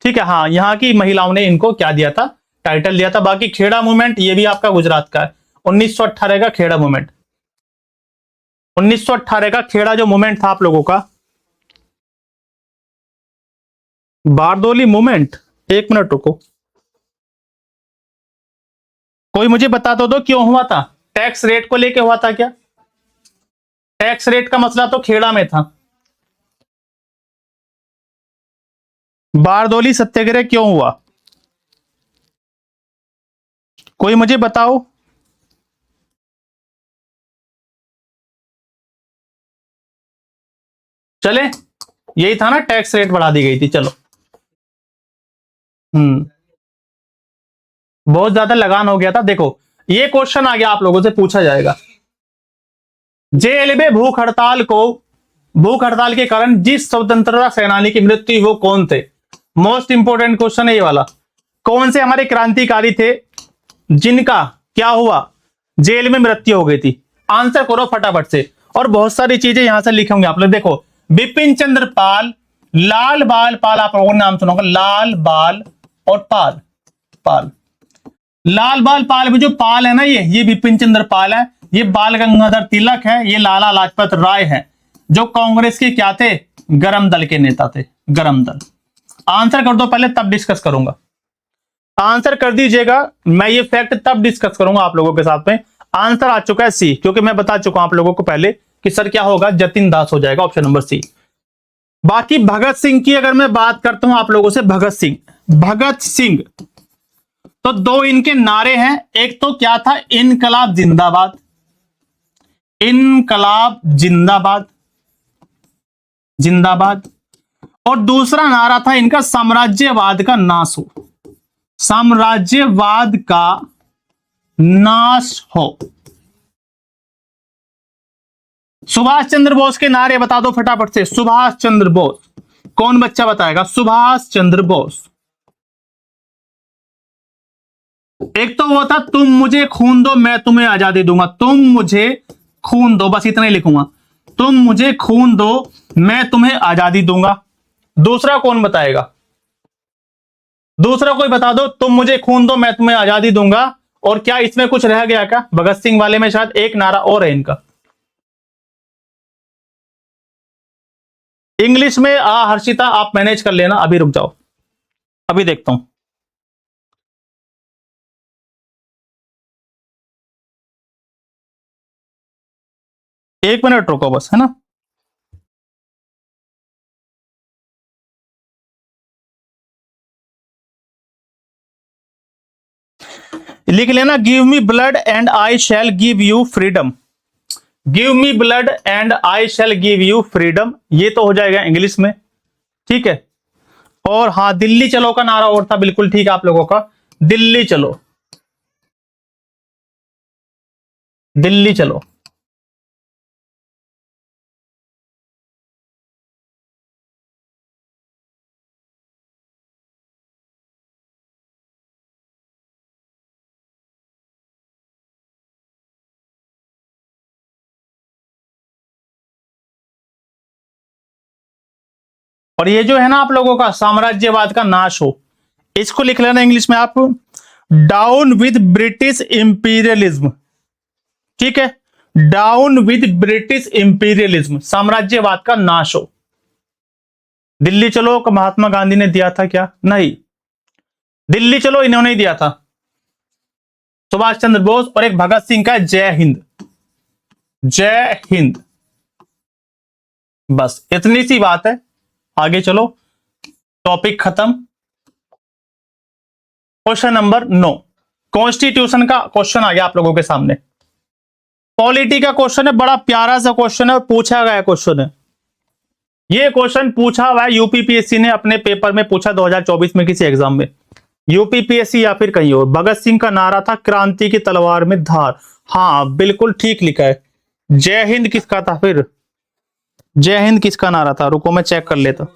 Speaker 1: ठीक है। हाँ यहाँ की महिलाओं ने इनको क्या दिया था? टाइटल दिया था। बाकी खेड़ा मूवमेंट ये भी आपका गुजरात का है, 1918 का खेड़ा मूवमेंट, 1918 का खेड़ा जो मूवमेंट था आप लोगों का, बारदोली मूवमेंट। एक मिनट रुको, कोई मुझे बता दो क्यों हुआ था? टैक्स रेट को लेके हुआ था क्या? टैक्स रेट का मसला तो खेड़ा में था। बारदोली सत्याग्रह क्यों हुआ? कोई मुझे बताओ। चले यही था ना, टैक्स रेट बढ़ा दी गई थी। चलो बहुत ज्यादा लगान हो गया था। देखो ये क्वेश्चन आ गया, आप लोगों से पूछा जाएगा, जेल में भूख हड़ताल के कारण जिस स्वतंत्रता सेनानी की मृत्यु वो कौन थे? मोस्ट इंपोर्टेंट क्वेश्चन है ये वाला। कौन से हमारे क्रांतिकारी थे जिनका क्या हुआ? जेल में मृत्यु हो गई थी। आंसर करो फटाफट से। और बहुत सारी चीजें यहां से लिखे होंगे आप लोग। देखो बिपिन चंद्र पाल, लाल बाल पाल, आप लोगों ने नाम सुना होगा, लाल बाल और पाल, पाल, लाल बाल पाल में जो पाल है ना, ये बिपिन चंद्र पाल है, ये बाल गंगाधर तिलक है, ये लाला लाजपत राय है, जो कांग्रेस के क्या थे? गरम दल के नेता थे, गरम दल। आंसर कर दो पहले, तब डिस्कस करूंगा। आंसर कर दीजिएगा, मैं ये फैक्ट तब डिस्कस करूंगा आप लोगों के साथ में। आंसर आ चुका है सी, क्योंकि मैं बता चुका हूं आप लोगों को पहले कि सर क्या होगा, जतिन दास हो जाएगा, ऑप्शन नंबर सी। बाकी भगत सिंह की अगर मैं बात करता हूं आप लोगों से, भगत सिंह तो दो इनके नारे हैं, एक तो क्या था, इनकलाब जिंदाबाद, इनकलाब जिंदाबाद जिंदाबाद, और दूसरा नारा था इनका साम्राज्यवाद का नाश हो, साम्राज्यवाद का नाश हो। सुभाष चंद्र बोस के नारे बता दो फटाफट से। सुभाष चंद्र बोस, कौन बच्चा बताएगा? सुभाष चंद्र बोस। एक तो वो था तुम मुझे खून दो मैं तुम्हें आजादी दूंगा, तुम मुझे खून दो, बस इतना ही लिखूंगा, तुम मुझे खून दो मैं तुम्हें आजादी दूंगा। दूसरा कौन बताएगा? दूसरा कोई बता दो, तुम मुझे खून दो मैं तुम्हें आजादी दूंगा। और क्या इसमें कुछ रह गया क्या? भगत सिंह वाले में शायद एक नारा और है इनका। इंग्लिश में हर्षिता आप मैनेज कर लेना, अभी रुक जाओ, अभी देखता हूं। एक मिनट रुको बस, है ना। लिख लेना, give me blood and I shell give you freedom, give me blood and I shell give you freedom, ये तो हो जाएगा इंग्लिश में, ठीक है। और हाँ, दिल्ली चलो का नारा और था, बिल्कुल ठीक है आप लोगों का, दिल्ली चलो, दिल्ली चलो। और ये जो है ना आप लोगों का साम्राज्यवाद का नाश हो, इसको लिख लेना इंग्लिश में आप, डाउन विद ब्रिटिश इंपीरियलिज्म, ठीक है, डाउन विद ब्रिटिश इंपीरियलिज्म, साम्राज्यवाद का नाश हो। दिल्ली चलो को महात्मा गांधी ने दिया था क्या? नहीं, दिल्ली चलो इन्होंने ही दिया था, सुभाष चंद्र बोस। और एक भगत सिंह का जय हिंद, जय हिंद, बस इतनी सी बात है। आगे चलो, टॉपिक खत्म। क्वेश्चन नंबर 9, कॉन्स्टिट्यूशन का क्वेश्चन आ गया आप लोगों के सामने। पॉलिटी का क्वेश्चन है, बड़ा प्यारा सा क्वेश्चन है, पूछा गया क्वेश्चन है। ये क्वेश्चन पूछा हुआ है, यूपीपीएससी ने अपने पेपर में पूछा 2024 में किसी एग्जाम में, यूपीपीएससी या फिर कहीं और। भगत सिंह का नारा था क्रांति की तलवार में धार, हाँ बिल्कुल ठीक लिखा है। जय हिंद किसका था फिर? जय हिंद किसका नारा था? रुको मैं चेक कर लेता।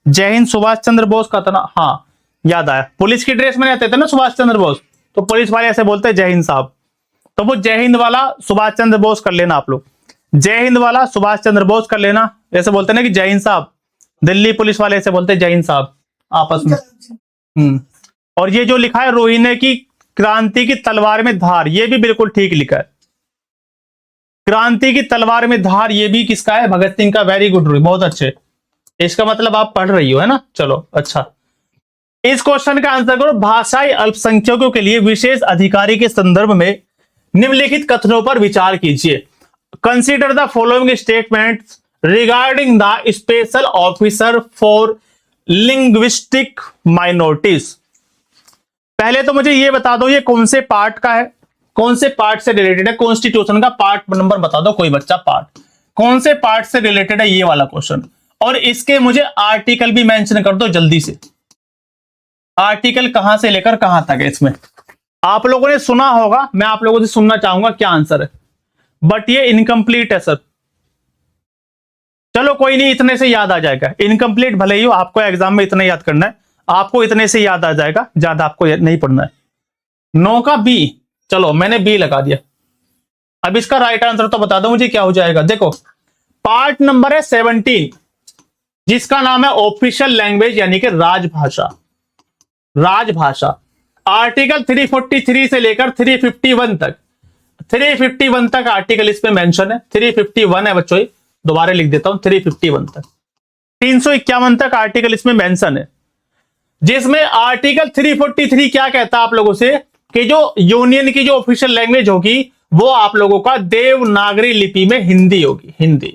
Speaker 1: जय हिंद सुभाष चंद्र बोस का था ना, हाँ याद आया। पुलिस की ड्रेस में रहते थे ना सुभाष चंद्र बोस, तो पुलिस वाले ऐसे बोलते हैं जय हिंद साहब, तो वो जय हिंद वाला सुभाष चंद्र बोस कर लेना आप लोग, जय हिंद वाला सुभाष चंद्र बोस कर लेना। ऐसे बोलते ना कि जय हिंद साहब, दिल्ली पुलिस वाले ऐसे बोलते हैं जय हिंद साहब आपस में। और ये जो लिखा है रोहिणी की क्रांति की तलवार में धार, ये भी बिल्कुल ठीक लिखा है। क्रांति की तलवार में धार, ये भी किसका है? भगत सिंह का। वेरी गुड रूही, बहुत अच्छे, इसका मतलब आप पढ़ रही हो, है ना। चलो अच्छा, इस क्वेश्चन का आंसर करो। भाषाई अल्पसंख्यकों के लिए विशेष अधिकारी के संदर्भ में निम्नलिखित कथनों पर विचार कीजिए। Consider the following statements regarding the special officer for linguistic minorities. पहले तो मुझे ये बता दो, ये कौन से पार्ट का है, कौन से पार्ट से रिलेटेड है? कॉन्स्टिट्यूशन का पार्ट नंबर बता दो कोई बच्चा, पार्ट कौन से पार्ट से रिलेटेड है ये वाला क्वेश्चन। और इसके मुझे आर्टिकल भी मेंशन कर दो जल्दी से, आर्टिकल कहां से लेकर कहां तक है इसमें। आप लोगों ने सुना होगा, मैं आप लोगों से सुनना चाहूंगा क्या आंसर है, बट ये इनकम्प्लीट है सर। चलो कोई नहीं, इतने से याद आ जाएगा, इनकम्प्लीट भले ही हो, आपको एग्जाम में इतना याद करना है, आपको इतने से याद आ जाएगा, ज्यादा आपको नहीं पढ़ना है। 9 का बी, चलो मैंने बी लगा दिया। अब इसका राइट आंसर तो बता दो मुझे क्या हो जाएगा। देखो पार्ट नंबर है 17, जिसका नाम है ऑफिशियल लैंग्वेज यानी कि राजभाषा, राजभाषा। आर्टिकल 343 से लेकर 351 तक, 351 तक आर्टिकल इसमें मेंशन है। 351 है बच्चों, दोबारा लिख देता हूं, 351 तक, 351 तक आर्टिकल इसमें मेंशन है। जिसमें आर्टिकल 343 क्या कहता है आप लोगों से कि जो यूनियन की जो ऑफिशियल लैंग्वेज होगी वो आप लोगों का देवनागरी लिपि में हिंदी होगी, हिंदी।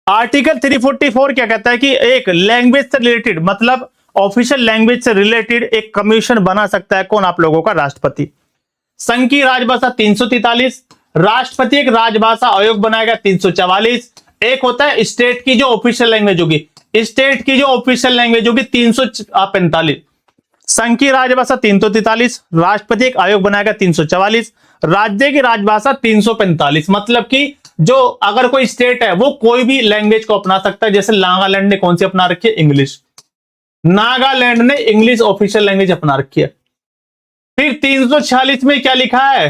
Speaker 1: आर्टिकल 344 क्या कहता है कि एक लैंग्वेज से रिलेटेड, मतलब ऑफिशियल लैंग्वेज से रिलेटेड एक कमीशन बना सकता है कौन? आप लोगों का राष्ट्रपति। संघ की राजभाषा 343, राष्ट्रपति एक राजभाषा आयोग बनाएगा 344। एक होता है स्टेट की जो ऑफिशियल लैंग्वेज होगी, स्टेट की जो ऑफिशियल लैंग्वेज होगी 345। संघ की राजभाषा 343, राष्ट्रपति एक आयोग बनाएगा 344, राज्य की राजभाषा 345। मतलब कि जो अगर कोई स्टेट है वो कोई भी लैंग्वेज को अपना सकता है। जैसे नागालैंड ने कौन सी अपना रखी है? इंग्लिश। नागालैंड ने इंग्लिश ऑफिशियल लैंग्वेज अपना रखी है। फिर 346 में क्या लिखा है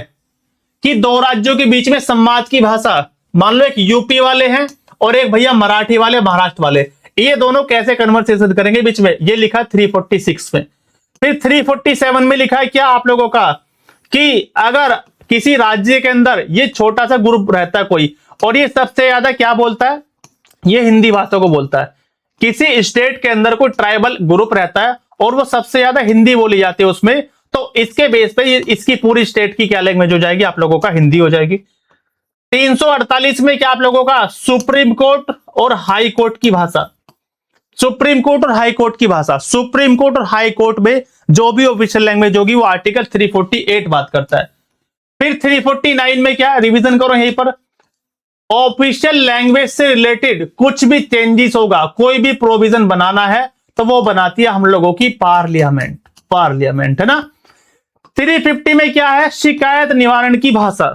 Speaker 1: कि दो राज्यों के बीच में संवाद की भाषा, मान लो एक यूपी वाले हैं और एक भैया मराठी वाले, महाराष्ट्र वाले, ये दोनों कैसे कन्वर्सेशन करेंगे बीच में, ये लिखा 346 में। फिर 347 में लिखा है क्या आप लोगों का कि अगर किसी राज्य के अंदर ये छोटा सा ग्रुप रहता है कोई, और ये सबसे ज्यादा क्या बोलता है? ये हिंदी भाषा को बोलता है। किसी स्टेट के अंदर कोई ट्राइबल ग्रुप रहता है और वो सबसे ज्यादा हिंदी बोली जाती है उसमें, तो इसके बेस पे इसकी पूरी स्टेट की क्या लैंग्वेज हो जाएगी? आप लोगों का हिंदी हो जाएगी। 348 में क्या आप लोगों का? सुप्रीम कोर्ट और हाई कोर्ट की भाषा। सुप्रीम कोर्ट और हाई कोर्ट की भाषा, सुप्रीम कोर्ट और हाई कोर्ट में जो भी ऑफिशियल लैंग्वेज होगी वो आर्टिकल 348 बात करता है। फिर 349 में क्या? रिवीजन करो यहीं पर। ऑफिशियल लैंग्वेज से रिलेटेड कुछ भी चेंजेस होगा, कोई भी प्रोविजन बनाना है तो वो बनाती है हम लोगों की पार्लियामेंट, पार्लियामेंट है ना। 350 में क्या है? शिकायत निवारण की भाषा।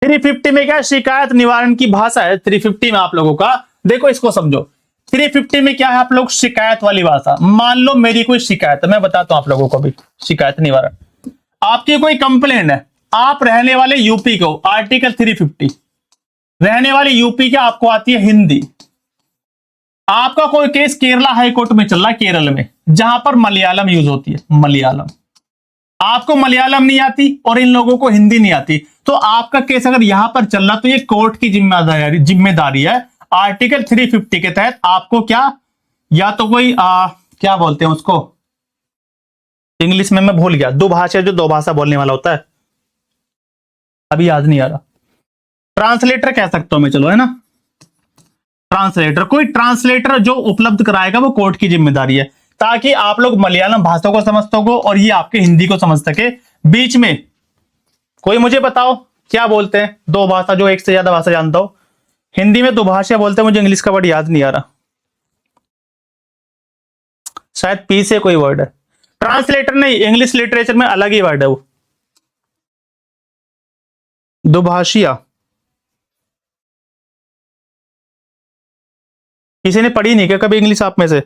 Speaker 1: 350 में क्या? शिकायत निवारण की भाषा है 350 में आप लोगों का। देखो इसको समझो, 350 में क्या है आप लोग? शिकायत वाली भाषा। मान लो मेरी कोई शिकायत है, मैं बताता हूं आप लोगों को भी। शिकायत निवारण, आपकी कोई कंप्लेन है, आप रहने वाले यूपी को, आर्टिकल 350, रहने वाले यूपी के, आपको आती है हिंदी। आपका कोई केस केरला हाई कोर्ट में चल रहा है, केरल में, जहां पर मलयालम यूज होती है, मलयालम। आपको मलयालम नहीं आती और इन लोगों को हिंदी नहीं आती, तो आपका केस अगर यहां पर चल रहा तो ये कोर्ट की जिम्मेदारी है। आर्टिकल 350 के तहत आपको क्या, या तो कोई क्या बोलते हैं उसको इंग्लिश में, मैं भूल गया, दो भाषा, जो दो भाषा बोलने वाला होता है, अभी याद नहीं आ रहा। ट्रांसलेटर कह सकता हूं मैं, चलो, है ना, ट्रांसलेटर। कोई ट्रांसलेटर जो उपलब्ध कराएगा वो कोर्ट की जिम्मेदारी है, ताकि आप लोग मलयालम भाषा को समझ सको और ये आपके हिंदी को समझ सके। बीच में कोई मुझे बताओ क्या बोलते हैं दो भाषा, जो एक से ज्यादा भाषा जानता हो? हिंदी में दो भाषा बोलते हैं, मुझे इंग्लिश का वर्ड याद नहीं आ रहा, शायद पी से कोई वर्ड है। ट्रांसलेटर नहीं, इंग्लिश लिटरेचर में अलग ही वर्ड है वो, दुभाषिया। किसी ने पढ़ी नहीं क्या कभी इंग्लिश आप में से?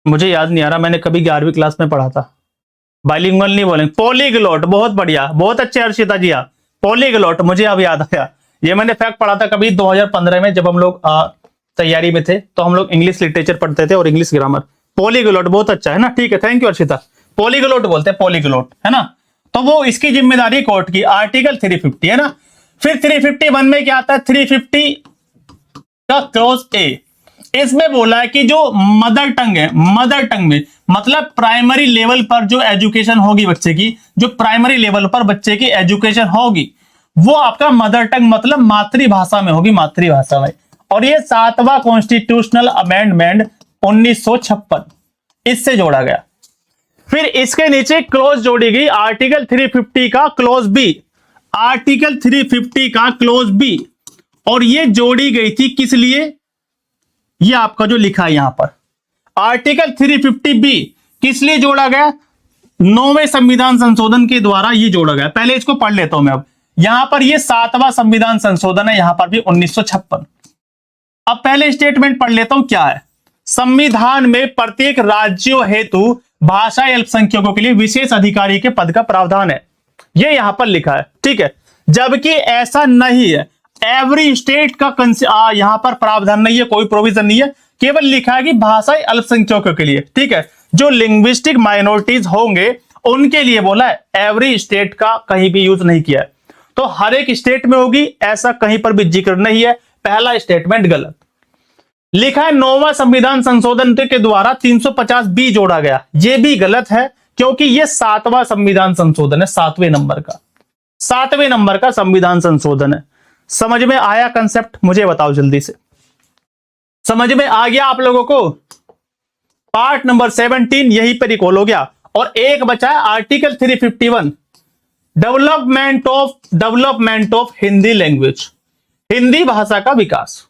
Speaker 1: मुझे याद नहीं आ रहा, मैंने कभी 11वीं क्लास में पढ़ा था। बाइलिंगुअल नहीं बोलेंगे, पॉलीग्लॉट। बहुत बढ़िया, बहुत अच्छे हर्षिता जी। आप पॉलीग्लॉट, मुझे अब याद आया, ये मैंने फैक्ट पढ़ा था कभी 2015 में, जब हम लोग तैयारी में थे तो हम लोग इंग्लिश लिटरेचर पढ़ते थे और इंग्लिश ग्रामर। पॉलीग्लॉट बहुत अच्छा है ना, ठीक है, थैंक यू हर्षिता। पॉलीग्लॉट बोलते हैं, पॉलीग्लॉट, है ना। तो वो इसकी जिम्मेदारी कोर्ट की, आर्टिकल 350, है ना। फिर 351 में क्या आता है? 350 का क्लोज ए, इसमें बोला है कि जो मदर टंग है, मदर टंग में मतलब प्राइमरी लेवल पर जो एजुकेशन होगी बच्चे की, जो प्राइमरी लेवल पर बच्चे की एजुकेशन होगी वो आपका मदर टंग मतलब मातृभाषा में होगी, मातृभाषा में। और ये 7वां कॉन्स्टिट्यूशनल अमेंडमेंट 1956 इससे जोड़ा गया। फिर इसके नीचे क्लोज जोड़ी गई, आर्टिकल 350 का क्लोज बी, आर्टिकल 350 का क्लोज बी। और ये जोड़ी गई थी किस लिए? ये आपका जो लिखा है यहां पर, आर्टिकल 350 बी किस लिए जोड़ा गया? 9वें संविधान संशोधन के द्वारा ये जोड़ा गया। पहले इसको पढ़ लेता हूं मैं। अब यहां पर ये 7वां संविधान संशोधन है, यहां पर भी 1956। अब पहले स्टेटमेंट पढ़ लेता हूं क्या है। संविधान में प्रत्येक राज्यों हेतु भाषा अल्पसंख्यकों के लिए विशेष अधिकारी के पद का प्रावधान है, ये यहां पर लिखा है, ठीक है। जबकि ऐसा नहीं है, एवरी स्टेट का यहां पर प्रावधान नहीं है, कोई प्रोविजन नहीं है, केवल लिखा है कि भाषा अल्पसंख्यकों के लिए, ठीक है। जो लिंग्विस्टिक माइनॉरिटीज होंगे उनके लिए बोला है, एवरी स्टेट का कहीं भी यूज नहीं किया है। तो हर एक स्टेट में होगी ऐसा कहीं पर भी जिक्र नहीं है, पहला स्टेटमेंट गलत। लिखा है 9वां संविधान संशोधन के द्वारा 350 बी जोड़ा गया, यह भी गलत है क्योंकि यह 7वां संविधान संशोधन है, 7वें नंबर का संविधान संशोधन है। समझ में आया कंसेप्ट? मुझे बताओ जल्दी से, समझ में आ गया आप लोगों को? पार्ट नंबर 17 यहीं पर रिकॉल हो गया। और एक बचा है article 351, development of Hindi language, Hindi भाषा का विकास।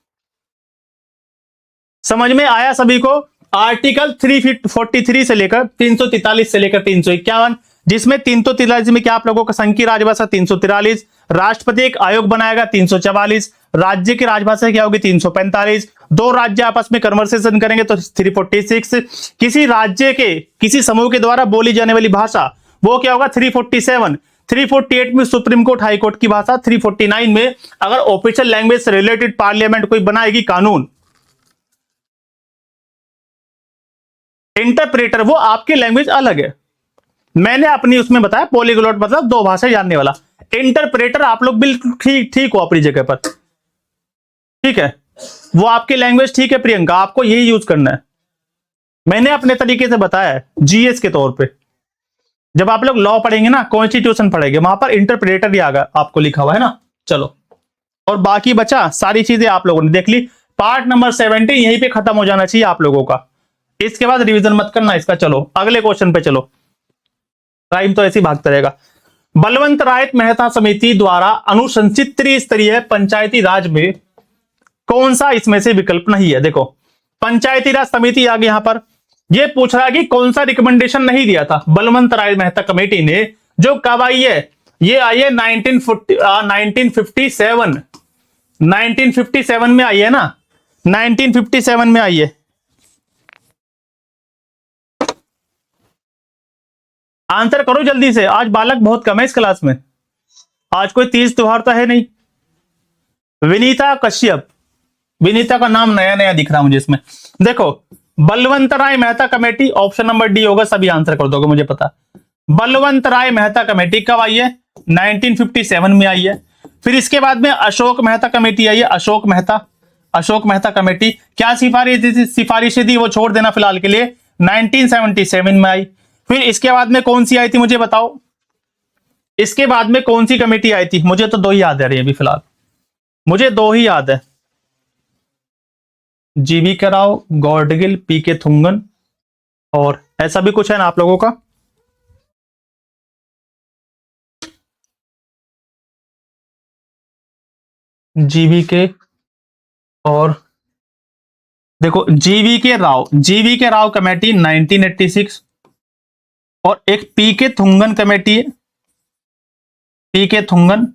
Speaker 1: समझ में आया सभी को? आर्टिकल 343 से लेकर 343 से लेकर 351, जिसमें 343 में क्या आप लोगों का संघीय राजभाषा 343, राष्ट्रपति एक आयोग बनाएगा 344, राज्य की राजभाषा क्या होगी 345, दो राज्य आपस में कन्वर्सेशन करेंगे तो 346, किसी राज्य के किसी समूह के द्वारा बोली जाने वाली भाषा वो क्या होगा 347, 348 में सुप्रीम कोर्ट हाई कोर्ट की भाषा, 349 में अगर ऑफिशियल लैंग्वेज से रिलेटेड पार्लियामेंट कोई बनाएगी कानून, इंटरप्रेटर वो आपकी लैंग्वेज अलग है। मैंने अपनी उसमें बताया पॉलीग्लॉट मतलब दो भाषा जानने वाला, इंटरप्रेटर आप लोग बिल्कुल ठीक हो अपनी जगह पर, ठीक है, वो आपकी लैंग्वेज ठीक है प्रियंका, आपको यही यूज करना है। मैंने अपने तरीके से बताया है जीएस के तौर पे। जब आप लोग लॉ पढ़ेंगे ना, कॉन्स्टिट्यूशन पढ़ेंगे, वहां पर इंटरप्रेटर ही आगा आपको लिखा हुआ है ना। चलो, और बाकी बचा सारी चीजें आप लोगों ने देख ली। पार्ट नंबर 17 यहीं पे खत्म हो जाना चाहिए आप लोगों का, इसके बाद रिवीजन मत करना इसका। चलो अगले क्वेश्चन पे चलो, टाइम तो ऐसे ही भागता रहेगा। बलवंत राय मेहता समिति द्वारा अनुशंसित त्रिस्तरीय पंचायती राज में कौन सा इसमें से विकल्प नहीं है? देखो पंचायती राज समिति आ गई, यहां पर यह पूछ रहा है कि कौन सा रिकमेंडेशन नहीं दिया था बलवंत राय मेहता कमेटी ने, जो कब आई है? ये आई है 1957 में आई है ना, 1957 में आई है। आंसर करो जल्दी से, आज बालक बहुत कम है इस क्लास में, आज कोई तीज त्योहार तो है नहीं। विनीता कश्यप, विनीता का नाम नया नया दिख रहा मुझे इसमें। देखो Balwant Rai Mehta committee, option number D होगा, सभी आंसर कर दोगे मुझे पता। बलवंत राय मेहता कमेटी कब आई है? 1957 में आई है। फिर इसके बाद में अशोक मेहता कमेटी आई है, अशोक मेहता कमेटी क्या सिफारिशें दी वो छोड़ देना फिलहाल के लिए, 1977 में आई। फिर इसके बाद में कौन सी आई थी मुझे बताओ? इसके बाद में कौन सी कमेटी आई थी? मुझे तो दो ही याद है अभी फिलहाल, मुझे दो ही याद है, जीवी के राव, गॉडगिल, पीके थुंगन, और ऐसा भी कुछ है ना आप लोगों का? जीवी के, और देखो जीवी के राव कमेटी 1986, और एक पीके थुंगन कमेटी है, पीके थुंगन,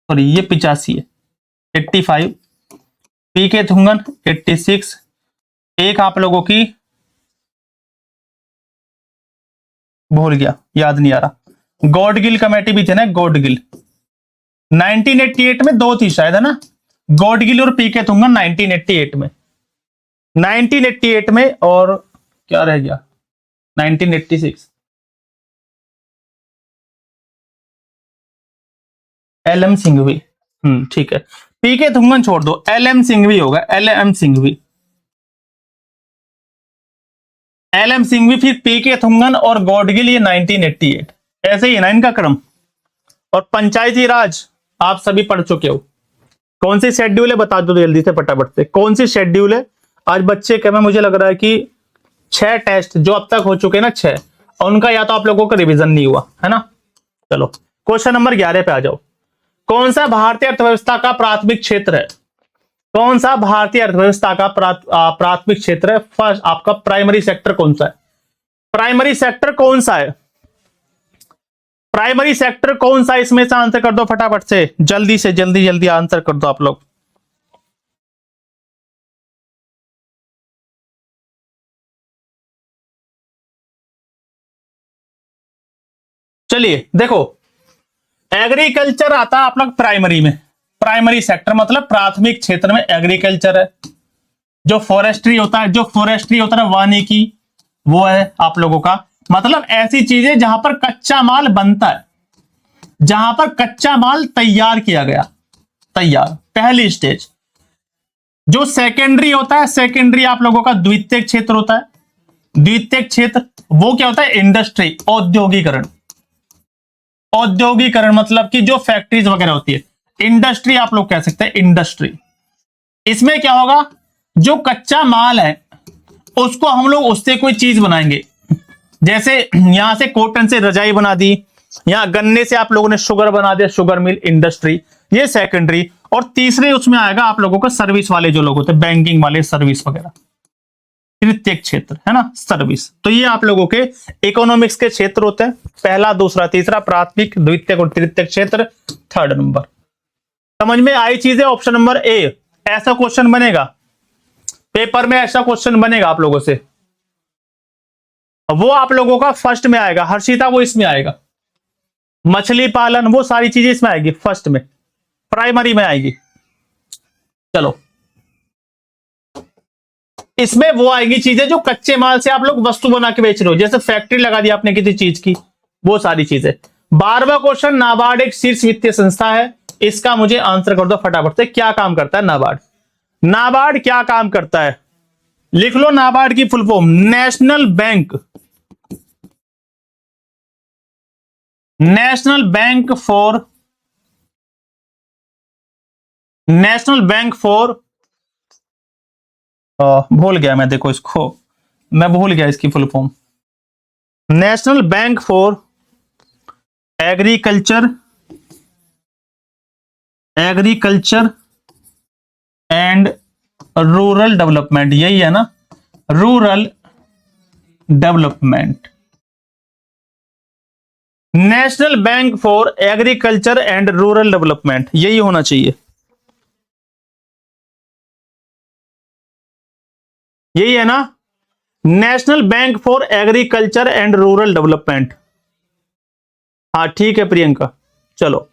Speaker 1: सॉरी ये 85 है, 85, पीके थुंगन 86, एक आप लोगों की भूल गया, याद नहीं आ रहा, गॉडगिल कमेटी भी थे ना, गॉडगिल 1988 में दो थी शायद है ना, गॉडगिल और पीके थुंगन 1988 में, और क्या रह गया 1986 एलएम सिंघवी, ठीक है, पीके थुंगन छोड़ दो, एलएम सिंघवी होगा, एलएम सिंघवी, फिर पीके थुंगन और गॉडगिल, ये 1988, ऐसे ही है ना इनका क्रम। और पंचायती राज आप सभी पढ़ चुके हो, कौन सी शेड्यूल है बता दो जल्दी से फटाफट से, कौन सी शेड्यूल है? आज बच्चे कम है, मुझे लग रहा है कि 6 टेस्ट जो अब तक हो चुके हैं ना 6, और उनका या तो आप लोगों का रिवीजन नहीं हुआ है ना। चलो क्वेश्चन नंबर 11 पे आ जाओ। कौन सा भारतीय अर्थव्यवस्था का प्राथमिक क्षेत्र है? कौन सा भारतीय अर्थव्यवस्था का प्राथमिक क्षेत्र है? फर्स्ट आपका प्राइमरी सेक्टर कौन सा है? प्राइमरी सेक्टर कौन सा है? प्राइमरी सेक्टर कौन सा? इसमें से आंसर कर दो फटाफट से, जल्दी से जल्दी आंसर कर दो आप लोग। चलिए देखो, एग्रीकल्चर आता है आप लोग प्राइमरी में, प्राइमरी सेक्टर मतलब प्राथमिक क्षेत्र में एग्रीकल्चर है। जो फॉरेस्ट्री होता है वानिकी, वो है आप लोगों का। मतलब ऐसी चीजें जहां पर कच्चा माल बनता है, जहां पर कच्चा माल तैयार किया गया, तैयार, पहली स्टेज। जो सेकेंडरी होता है, सेकेंडरी आप लोगों का द्वितीयक क्षेत्र होता है। द्वितीयक क्षेत्र वो क्या होता है? इंडस्ट्री, औद्योगिकरण। औद्योगिकरण मतलब कि जो फैक्ट्रीज वगैरह होती है, इंडस्ट्री आप लोग कह सकते हैं, इंडस्ट्री। इसमें क्या होगा? जो कच्चा माल है उसको हम लोग उससे कोई चीज बनाएंगे, जैसे यहां से कॉटन से रजाई बना दी, यहां गन्ने से आप लोगों ने शुगर बना दिया, शुगर मिल, इंडस्ट्री, ये सेकेंडरी। और तीसरे उसमें आएगा आप लोगों का सर्विस वाले जो लोग होते हैं, बैंकिंग वाले, सर्विस वगैरह, तृतीयक क्षेत्र है ना, सर्विस। तो ये आप लोगों के इकोनॉमिक्स के क्षेत्र होते हैं, पहला, दूसरा, तीसरा, प्राथमिक, द्वितीयक और तृतीयक क्षेत्र, थर्ड नंबर। समझ में आई चीजें? Option number A. ऐसा क्वेश्चन बनेगा पेपर में, ऐसा क्वेश्चन बनेगा आप लोगों से, वो आप लोगों का फर्स्ट में आएगा। हर्षिता वो इसमें आएगा, मछली पालन, वो सारी चीजें इसमें आएगी फर्स्ट में, प्राइमरी में आएगी। चलो, इसमें वो आएगी चीजें जो कच्चे माल से आप लोग वस्तु बना के बेच रहे हो, जैसे फैक्ट्री लगा दी आपने किसी चीज की, वो सारी चीजें। 12वां क्वेश्चन, नाबार्ड एक शीर्ष वित्तीय संस्था है, इसका मुझे आंसर कर दो फटाफट से। क्या काम करता है नाबार्ड? नाबार्ड क्या काम करता है? लिख लो नाबार्ड की full form, national bank, national bank for, national bank for, भूल गया मैं, देखो इसको मैं भूल गया इसकी full form. National bank for agriculture, agriculture and rural development, यही है ना, rural development. National bank for agriculture and rural development, यही होना चाहिए, यही है ना, national bank for agriculture and rural development. हाँ ठीक है प्रियंका। चलो,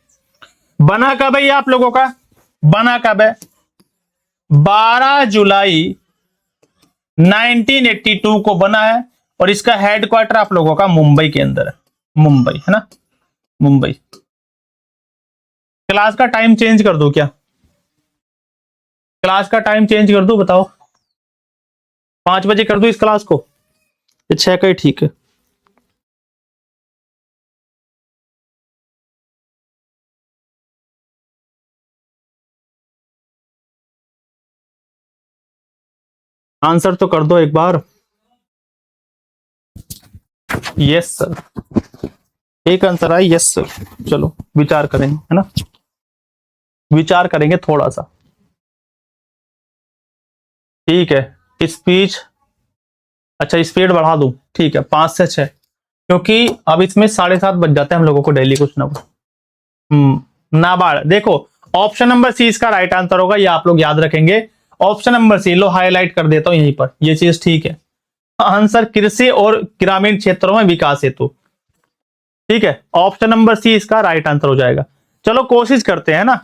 Speaker 1: बना कब है ये आप लोगों का? बना कब है? 12 जुलाई 1982 को बना है, और इसका हेडक्वार्टर आप लोगों का मुंबई के अंदर है, मुंबई है ना, मुंबई। क्लास का टाइम चेंज कर दो क्या? क्लास का टाइम चेंज कर दो, बताओ, 5 बजे कर दो इस क्लास को, 6 का ही ठीक है। आंसर तो कर दो एक बार। यस सर, एक आंसर आया, यस सर। चलो विचार करेंगे, है ना, विचार करेंगे थोड़ा सा, ठीक है। स्पीच, अच्छा स्पीड बढ़ा दूं, ठीक है, 5 से 6, क्योंकि अब इसमें 7:30 बज जाते हैं हम लोगों को डेली कुछ ना कुछ। नाबार्ड, देखो ऑप्शन नंबर सी इसका राइट आंसर होगा, ये आप लोग याद रखेंगे। ऑप्शन नंबर सी, लो हाईलाइट कर देता हूं यहीं पर, ये चीज ठीक है। आंसर कृषि और ग्रामीण क्षेत्रों में विकास हेतु, ठीक है, ऑप्शन नंबर सी इसका राइट आंसर हो जाएगा। चलो कोशिश करते हैं ना,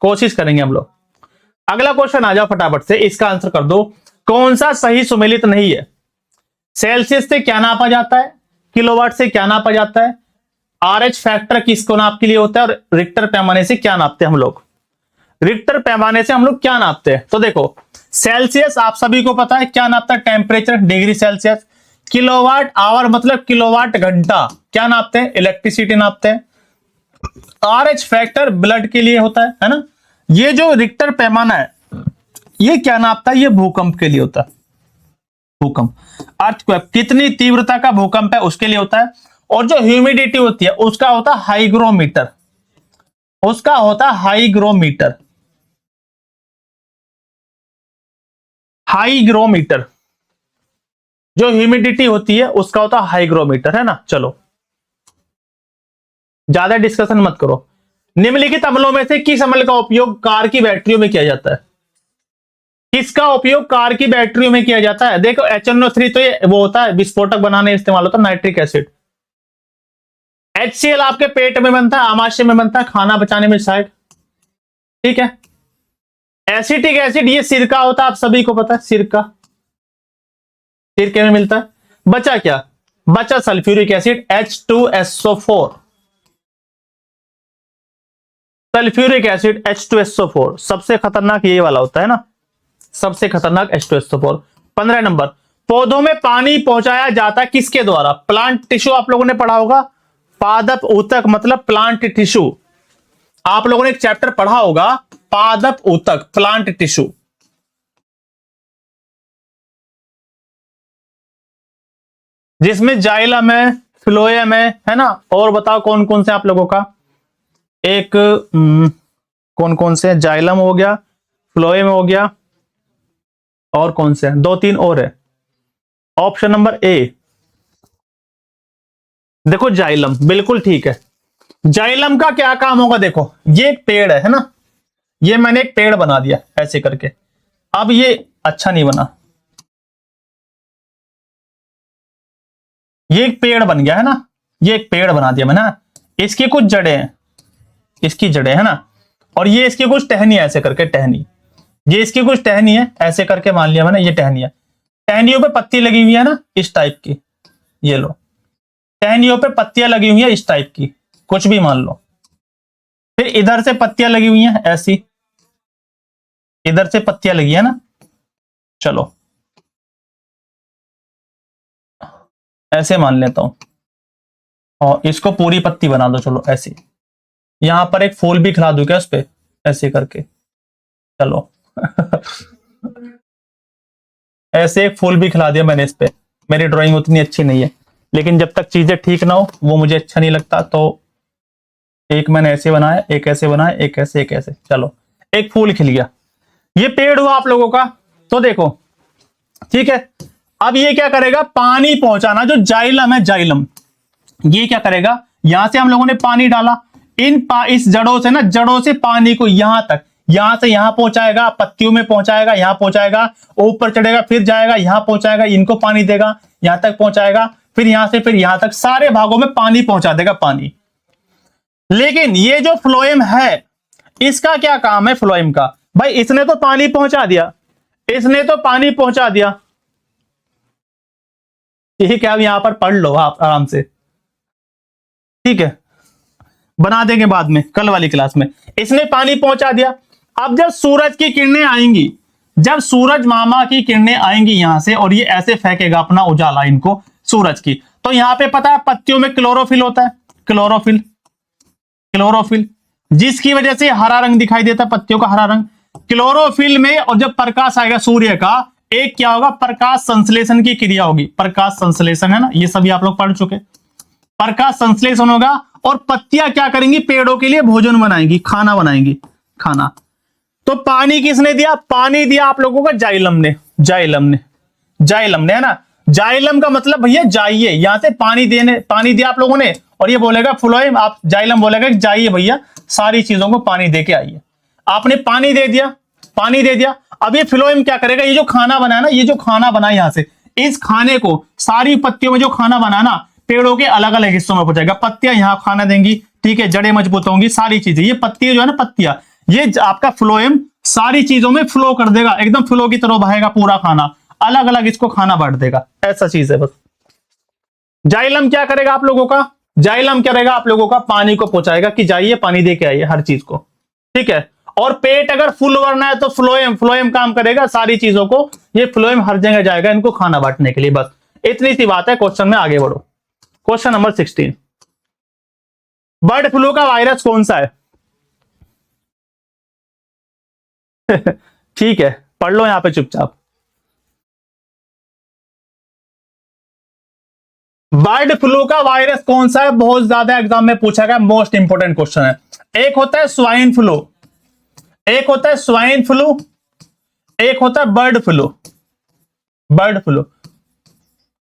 Speaker 1: कोशिश करेंगे हम लोग। अगला क्वेश्चन आ जाओ फटाफट से, इसका आंसर कर दो। कौन सा सही सुमेलित नहीं है? सेल्सियस से क्या नापा जाता है? किलोवाट से क्या नापा जाता है? RH फैक्टर किसको नाप के लिए होता है? और रिक्टर पैमाने से क्या नापते हैं हम लोग? रिक्टर पैमाने से हम लोग क्या नापते हैं? तो देखो, सेल्सियस आप सभी को पता है क्या नापता है, temperature, degree Celsius. Kilowatt hour मतलब किलोवाट घंटा, क्या नापते हैं? इलेक्ट्रिसिटी नापते हैं। RH फैक्टर ब्लड के लिए होता है ना। ये जो रिक्टर पैमाना है, ये क्या नापता है? ये भूकंप के लिए होता है, भूकंप, अर्थक्वेक, कितनी तीव्रता का भूकंप है उसके लिए होता है। और जो ह्यूमिडिटी होती है उसका होता है हाइग्रोमीटर, उसका होता है हाइग्रोमीटर, हाइग्रोमीटर, जो ह्यूमिडिटी होती है उसका होता है हाइग्रोमीटर, है ना। चलो ज्यादा डिस्कशन मत करो। निम्नलिखित अम्लों में से किस अम्ल का उपयोग कार की बैटरियों में किया जाता है? किसका उपयोग कार की बैटरियों में किया जाता है? देखो HNO3 तो ये वो होता है विस्फोटक बनाने इस्तेमाल होता है, नाइट्रिक एसिड। HCl आपके पेट में बनता है, आमाशय में बनता है, खाना बचाने में सहायक, ठीक है। एसिटिक एसिड ये सिरका होता है, आप सभी को पता है, सिरका सिरके में मिलता है। बचा क्या? बचा sulphuric acid H2SO4। Sulphuric acid H2SO4 सबसे खतरनाक ये वाला होता है ना, सबसे खतरनाक H2SO4। 15 नंबर, पौधों में पानी पहुंचाया जाता है किसके द्वारा? प्लांट टिश्यू आप लोगों ने पढ़ा होगा, पादप ऊतक मतलब प्लांट टिश्यू। आप लोगों ने एक चैप्टर पढ़ा होगा पादप ऊतक, प्लांट टिश्यू। जिसमें जाइलम है, फ्लोएम है ना, और बताओ कौन कौन से आप लोगों का, एक कौन कौन से? जाइलम हो गया, फ्लोएम हो गया, और कौन से? दो तीन और है। ऑप्शन नंबर ए देखो, जाइलम बिल्कुल ठीक है। जाइलम का क्या काम होगा? देखो ये एक पेड़ है ना, ये मैंने एक पेड़ बना दिया ऐसे करके। अब ये अच्छा नहीं बना, ये एक पेड़ बन गया है ना, ये एक पेड़ बना दिया मैंने। इसकी कुछ जड़ें हैं, इसकी जड़ें है ना, और ये इसकी कुछ टहनी है ऐसे करके, टहनी, ये इसकी कुछ टहनी है ऐसे करके, मान लिया मैंने ये टहनी है। टहनियों पे पत्ती लगी हुई है ना इस टाइप की, ये लो, टहनियों पे पत्तियां लगी हुई है इस टाइप की, कुछ भी मान लो। फिर इधर से पत्तियां लगी हुई हैं ऐसी, इधर से पत्तियां लगी है ना, चलो ऐसे मान लेता हूं, और इसको पूरी पत्ती बना दो, चलो ऐसे। यहां पर एक फूल भी खिला दूं क्या उस पे, ऐसे करके, चलो ऐसे एक फूल भी खिला दिया मैंने इस पे। मेरी ड्राइंग उतनी अच्छी नहीं है, लेकिन जब तक चीजें ठीक ना हो वो मुझे अच्छा नहीं लगता। तो एक मैंने ऐसे बनाया, एक ऐसे बनाया, एक ऐसे, एक ऐसे, चलो एक फूल खिल गया। ये पेड़ हुआ आप लोगों का। तो देखो ठीक है, अब ये क्या करेगा? पानी पहुंचाना, जो जाइलम है, जाइलम ये क्या करेगा? यहां से हम लोगों ने पानी डाला, इस जड़ों से ना, जड़ों से पानी को यहां तक, यहां से यहां पहुंचाएगा, पत्तियों में पहुंचाएगा, यहां पहुंचाएगा, ऊपर चढ़ेगा, फिर जाएगा यहां पहुंचाएगा, इनको पानी देगा, यहां तक पहुंचाएगा, फिर यहां से फिर यहां तक, सारे भागों में पानी पहुंचा देगा, पानी। लेकिन ये जो फ्लोएम है, इसका क्या काम है? फ्लोएम का भाई, इसने तो पानी पहुंचा दिया, इसने तो पानी पहुंचा दिया, ठीक है। अब यहां पर पढ़ लो आप आराम से, ठीक है, बना देंगे बाद में कल वाली क्लास में। इसने पानी पहुंचा दिया। अब जब सूरज की किरणें आएंगी, जब सूरज मामा की किरणें आएंगी यहां से, और ये ऐसे फेंकेगा अपना उजाला इनको सूरज की, तो यहां पे पता है पत्तियों में क्लोरोफिल होता है, क्लोरोफिल, क्लोरोफिल, जिसकी वजह से हरा रंग दिखाई देता है, पत्तियों का हरा रंग। क्लोरोफिल में, और जब प्रकाश आएगा सूर्य का, एक क्या होगा? प्रकाश संश्लेषण की क्रिया होगी, प्रकाश संश्लेषण है ना, ये सभी आप लोग पढ़ चुके। प्रकाश संश्लेषण होगा, और पत्तियां क्या करेंगी? पेड़ों के लिए भोजन बनाएंगी, खाना बनाएंगी, खाना। तो पानी किसने दिया? पानी दिया आप लोगों को जाइलम ने, जाइलम ने, जाइलम ने, है ना। जाइलम का मतलब भैया जाइए, यहां से पानी देने, पानी दिया आप लोगों ने, और ये बोलेगा फ्लोएम, आप जाइलम बोलेगा कि जाइए भैया, सारी चीजों को पानी दे के आइए। आपने पानी दे दिया, पानी दे दिया। अब ये फ्लोएम क्या करेगा? ये जो खाना बनाया ना, ये जो खाना बना यहां से, इस खाने को सारी पत्तियों में जो खाना बना ना, पेड़ों के अलग अलग हिस्सों में पहुंचाएगा। पत्तियां यहां खाना देंगी, ठीक है, जड़ें मजबूत होंगी, सारी चीजें, ये पत्तियां जो है ना, पत्तियां, ये आपका फ्लोएम सारी चीजों में फ्लो कर देगा, एकदम फ्लो की तरह बहेगा पूरा खाना, अलग अलग इसको खाना बांट देगा, ऐसा चीज है बस। जाइलम क्या करेगा आप लोगों का? जाइलम क्या करेगा आप लोगों का? पानी को पहुंचाएगा कि जाइए पानी दे के आइए हर चीज को, ठीक है। और पेट अगर फुल भरना है तो फ्लोएम, फ्लोएम काम करेगा सारी चीजों को, ये फ्लोएम हर जगह जाएगा इनको खाना बांटने के लिए, बस इतनी सी बात है। क्वेश्चन में आगे बढ़ो। क्वेश्चन नंबर 16, बर्ड फ्लू का वायरस कौन सा है? ठीक है, पढ़ लो यहां पे चुपचाप। बर्ड फ्लू का वायरस कौन सा है? बहुत ज्यादा एग्जाम में पूछा गया, मोस्ट इंपोर्टेंट क्वेश्चन है। एक होता है स्वाइन फ्लू, एक होता है स्वाइन फ्लू, एक होता है bird flu, bird flu,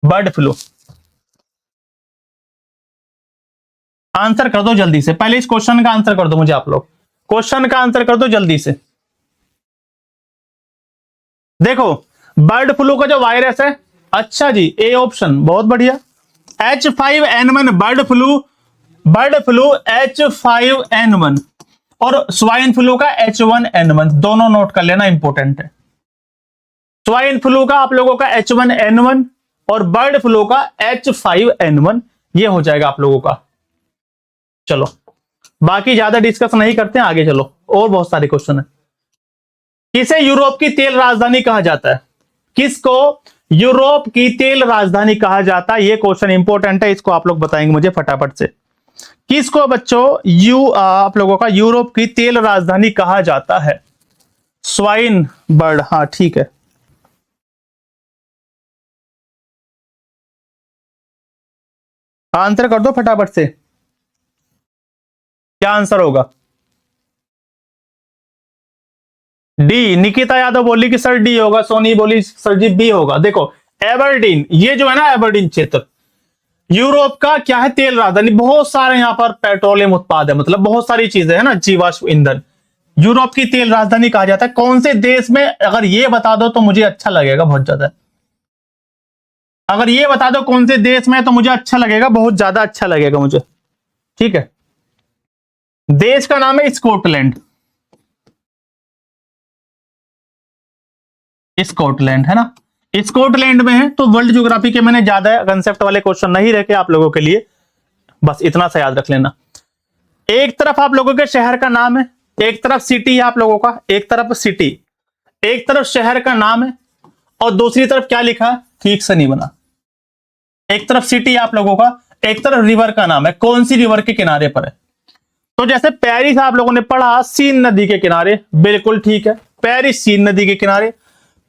Speaker 1: bird flu. Answer कर दो जल्दी से, पहले इस क्वेश्चन का आंसर कर दो मुझे आप लोग, क्वेश्चन का आंसर कर दो जल्दी से। देखो बर्ड फ्लू का जो वायरस है, अच्छा जी, ए ऑप्शन, बहुत बढ़िया, H5N1 bird flu, bird flu H5N1। और स्वाइन फ्लू का H1N1 दोनों नोट कर लेना, इंपॉर्टेंट है। स्वाइन फ्लू का आप लोगों का H1N1 और बर्ड फ्लू का H5N1, ये हो जाएगा आप लोगों का। चलो बाकी ज्यादा डिस्कस नहीं करते हैं, आगे चलो, और बहुत सारे क्वेश्चन है। किसे यूरोप की तेल राजधानी कहा जाता है? किसको यूरोप की तेल राजधानी कहा जाता है? ये क्वेश्चन इंपॉर्टेंट है, इसको आप लोग बताएंगे मुझे फटाफट से। किसको बच्चों आप लोगों का यूरोप की तेल राजधानी कहा जाता है? स्वाइन बर्ड, हाँ ठीक है। आंसर कर दो फटाफट से, क्या आंसर होगा? डी। निकिता यादव बोली कि सर डी होगा, सोनी बोली सर जी बी होगा। देखो एबरडीन, ये जो है ना एबरडीन क्षेत्र, यूरोप का क्या है? तेल राजधानी। बहुत सारे यहाँ पर पेट्रोलियम उत्पाद है, मतलब बहुत सारी चीजें है ना, जीवाश्म ईंधन। यूरोप की तेल राजधानी कहा जाता है। कौन से देश में? अगर ये बता दो तो मुझे अच्छा लगेगा बहुत ज्यादा। अगर ये बता दो कौन से देश में तो मुझे अच्छा लगेगा, बहुत ज्यादा अच्छा लगेगा मुझे। ठीक है, देश का नाम है स्कॉटलैंड। स्कॉटलैंड है ना, स्कॉटलैंड में है। तो वर्ल्ड ज्योग्राफी के मैंने ज्यादा कंसेप्ट वाले क्वेश्चन नहीं रखे आप लोगों के लिए, बस इतना सा याद रख लेना। एक तरफ आप लोगों के शहर का नाम है, एक तरफ सिटी है आप लोगों का, एक तरफ सिटी, एक तरफ शहर का नाम है और दूसरी तरफ क्या लिखा है? ठीक से नहीं बना। एक तरफ सिटी आप लोगों का, एक तरफ रिवर का नाम है। कौन सी रिवर के किनारे पर है? तो जैसे पेरिस आप लोगों ने पढ़ा सीन नदी के किनारे, बिल्कुल ठीक है, पेरिस सीन नदी के किनारे।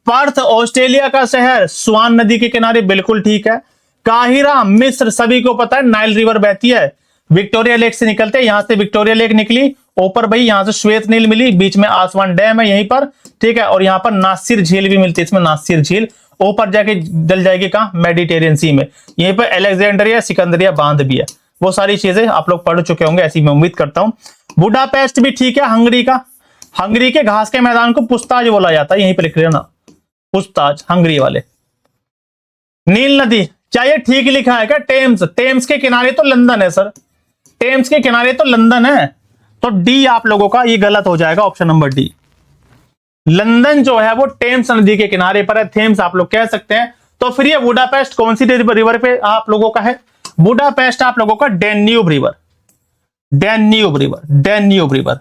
Speaker 1: पर्थ ऑस्ट्रेलिया का शहर स्वान नदी के किनारे, बिल्कुल ठीक है। काहिरा मिस्र, सभी को पता है नाइल रिवर बहती है, विक्टोरिया लेक से निकलते हैं। यहां से विक्टोरिया लेक निकली, ऊपर भाई यहां से श्वेत नील मिली, बीच में आसवान डैम है यहीं पर, ठीक है। और यहां पर नासिर झील भी मिलती है, इसमें नासिर झील ऊपर जाके डल जाएगी कहां? मेडिटेरियन सी में। यहीं पर अलेक्जेंड्रिया सिकंदरिया बांध भी है। वो सारी चीजें आप लोग पढ़ चुके होंगे, ऐसी मैं उम्मीद करता हूं। बुडापेस्ट भी ठीक है, हंगरी का। हंगरी के घास के मैदान को पुस्ताज बोला जाता है, यहीं पर लिख लेना, पुस्ताज, हंगरी वाले। नील नदी, क्या ये ठीक लिखा है क्या? टेम्स, टेम्स के किनारे तो लंदन है सर, टेम्स के किनारे तो लंदन है। तो डी आप लोगों का ये गलत हो जाएगा, ऑप्शन नंबर डी। लंदन जो है वो टेम्स नदी के किनारे पर है, थेम्स आप लोग कह सकते हैं। तो फिर ये बुडापेस्ट कौन सी रिवर पे आप लोगों का है? बुडापेस्ट आप लोगों का Danube river, Danube river, Danube river,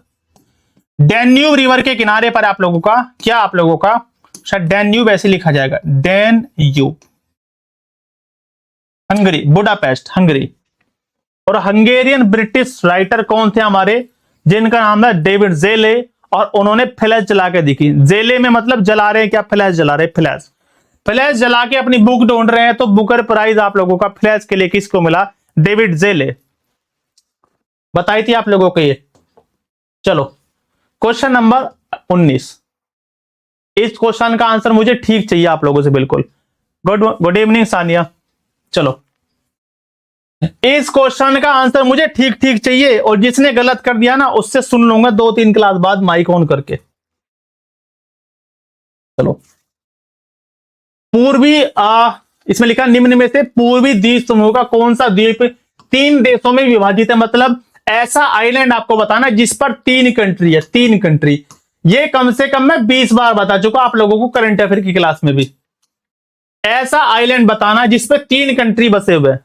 Speaker 1: Danube river के किनारे पर आप लोगों का क्या? आप लोगों का शायद डैन्यूब ऐसे लिखा जाएगा, डैन्यूब। Hungary, Budapest Hungary. और हंगेरियन ब्रिटिश राइटर कौन थे हमारे? जिनका नाम है डेविड जेले, और उन्होंने फ्लैश जला के दिखी। जेले में मतलब जला रहे हैं क्या? फ्लैश जला रहे, फ्लैश, फ्लैश जला के अपनी बुक ढूंढ रहे हैं। तो बुकर प्राइज आप लोगों का फ्लैश के लिए किसको मिला? डेविड जेले, बताई थी आप लोगों को ये। चलो क्वेश्चन नंबर 19, इस क्वेश्चन का आंसर मुझे ठीक चाहिए आप लोगों से, बिल्कुल। Good evening Sania. चलो इस क्वेश्चन का आंसर मुझे ठीक ठीक चाहिए, और जिसने गलत कर दिया ना उससे सुन लूंगा 2-3 क्लास बाद माइक ऑन करके। चलो पूर्वी इसमें लिखा निम्न में से पूर्वी द्वीप समूह का कौन सा द्वीप 3 देशों में विभाजित है? मतलब ऐसा आइलैंड आपको बताना जिस पर 3 कंट्री है, 3 कंट्री। ये कम से कम मैं 20 बार बता चुका आप लोगों को करंट अफेयर की क्लास में भी। ऐसा आइलैंड बताना जिस पर 3 कंट्री बसे हुए।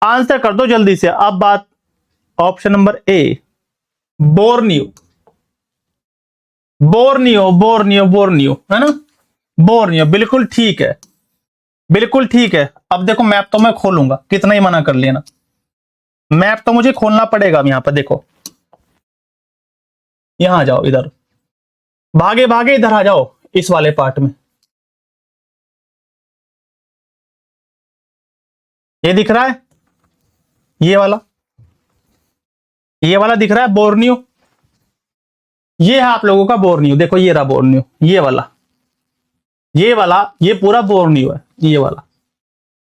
Speaker 1: आंसर कर दो जल्दी से। अब बात option number A, Borneo, Borneo, Borneo, Borneo है ना, बोर्नियो, बिल्कुल ठीक है, बिल्कुल ठीक है। अब देखो मैप तो मैं खोलूंगा, कितना ही मना कर लेना, मैप तो मुझे खोलना पड़ेगा। अब यहां पर देखो, यहां आ जाओ, इधर भागे भागे इधर आ जाओ, इस वाले पार्ट में। ये दिख रहा है, ये वाला, ये वाला दिख रहा है बोर्नियो। ये है आप लोगों का बोर्नियो, देखो ये रहा बोर्नियो, ये वाला, ये वाला, ये पूरा बोर्नियो है, ये वाला।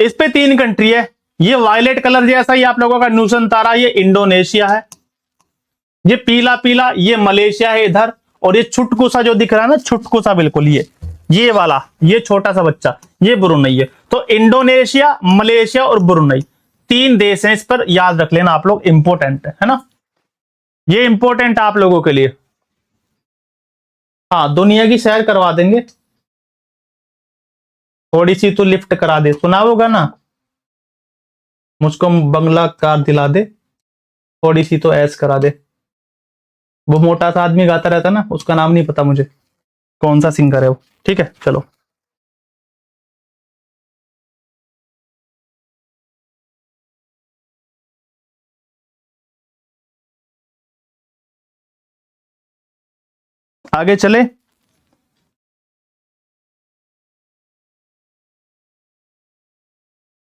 Speaker 1: इस पे 3 कंट्री है। ये वायलेट कलर जैसा ही आप लोगों का नूसनतारा, ये इंडोनेशिया है। ये पीला पीला, ये मलेशिया है इधर। और ये छुटकू सा जो दिख रहा है ना, छुटकू सा बिल्कुल, ये वाला, ये छोटा सा बच्चा, ये ब्रुनई है। तो इंडोनेशिया, मलेशिया और ब्रुनई 3 देश हैं, इस पर याद रख लेना आप लोग, इंपॉर्टेंट है ना। ये इंपॉर्टेंट आप लोगों के लिए। हाँ, दुनिया की सैर करवा देंगे, थोड़ी सी तो लिफ्ट करा दे, सुना होगा ना, मुझको बंगला कार दिला दे, थोड़ी सी तो ऐश करा दे। वो मोटा सा आदमी गाता रहता ना, उसका नाम नहीं पता मुझे, कौन सा सिंगर है वो। ठीक है, चलो आगे चले।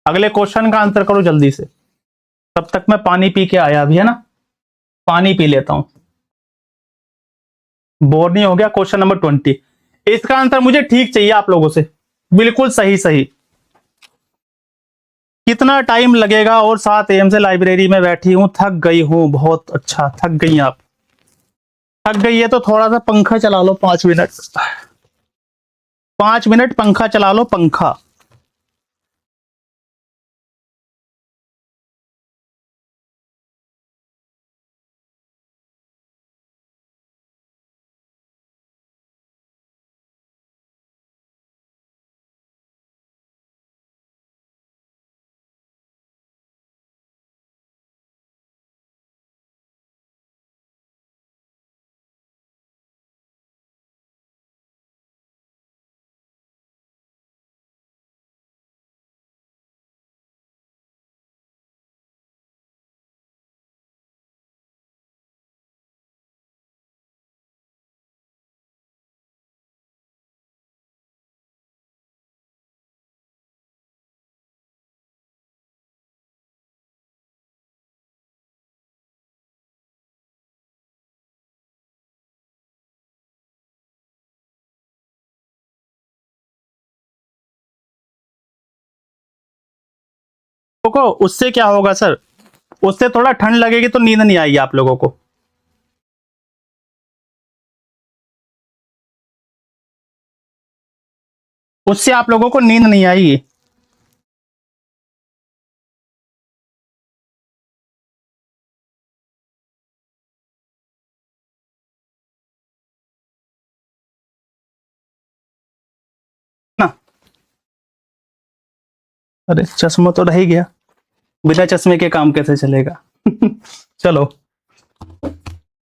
Speaker 1: अगले क्वेश्चन का आंसर करो जल्दी से, तब तक मैं पानी पी के आया अभी, है ना, पानी पी लेता हूं, बोर नहीं हो गया। क्वेश्चन नंबर 20, इसका आंसर मुझे ठीक चाहिए आप लोगों से, बिल्कुल सही सही। कितना टाइम लगेगा, और 7 AM से लाइब्रेरी में बैठी हूं, थक गई हूं बहुत। अच्छा, थक गई आप, थक गई है तो थोड़ा सा पंखा चला लो, 5 मिनट, 5 मिनट पंखा चला लो, पंखा। देखो उससे क्या होगा सर, उससे थोड़ा ठंड लगेगी तो नींद नहीं आएगी आप लोगों को। उससे आप लोगों को नींद नहीं आएगी। ना, अरे चश्मा तो रह ही गया, बिना चश्मे के काम कैसे चलेगा। चलो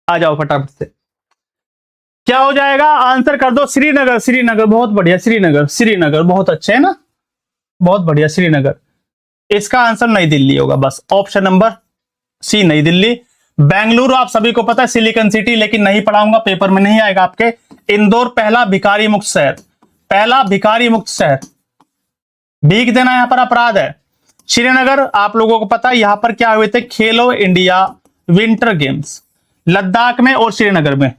Speaker 1: आ जाओ फटाफट से, क्या हो जाएगा, आंसर कर दो। श्रीनगर, श्रीनगर बहुत बढ़िया, श्रीनगर, श्रीनगर बहुत अच्छे है ना, बहुत बढ़िया, श्रीनगर। इसका आंसर नई दिल्ली होगा, बस ऑप्शन नंबर सी, नई दिल्ली। बेंगलुरु आप सभी को पता है सिलिकॉन सिटी, लेकिन नहीं पढ़ाऊंगा, पेपर में नहीं आएगा आपके। इंदौर पहला भिखारी मुक्त शहर, पहला भिखारी मुक्त शहर, भीख देना यहां पर अपराध है। श्रीनगर आप लोगों को पता है, यहां पर क्या हुए थे, खेलो इंडिया विंटर गेम्स, लद्दाख में और श्रीनगर में।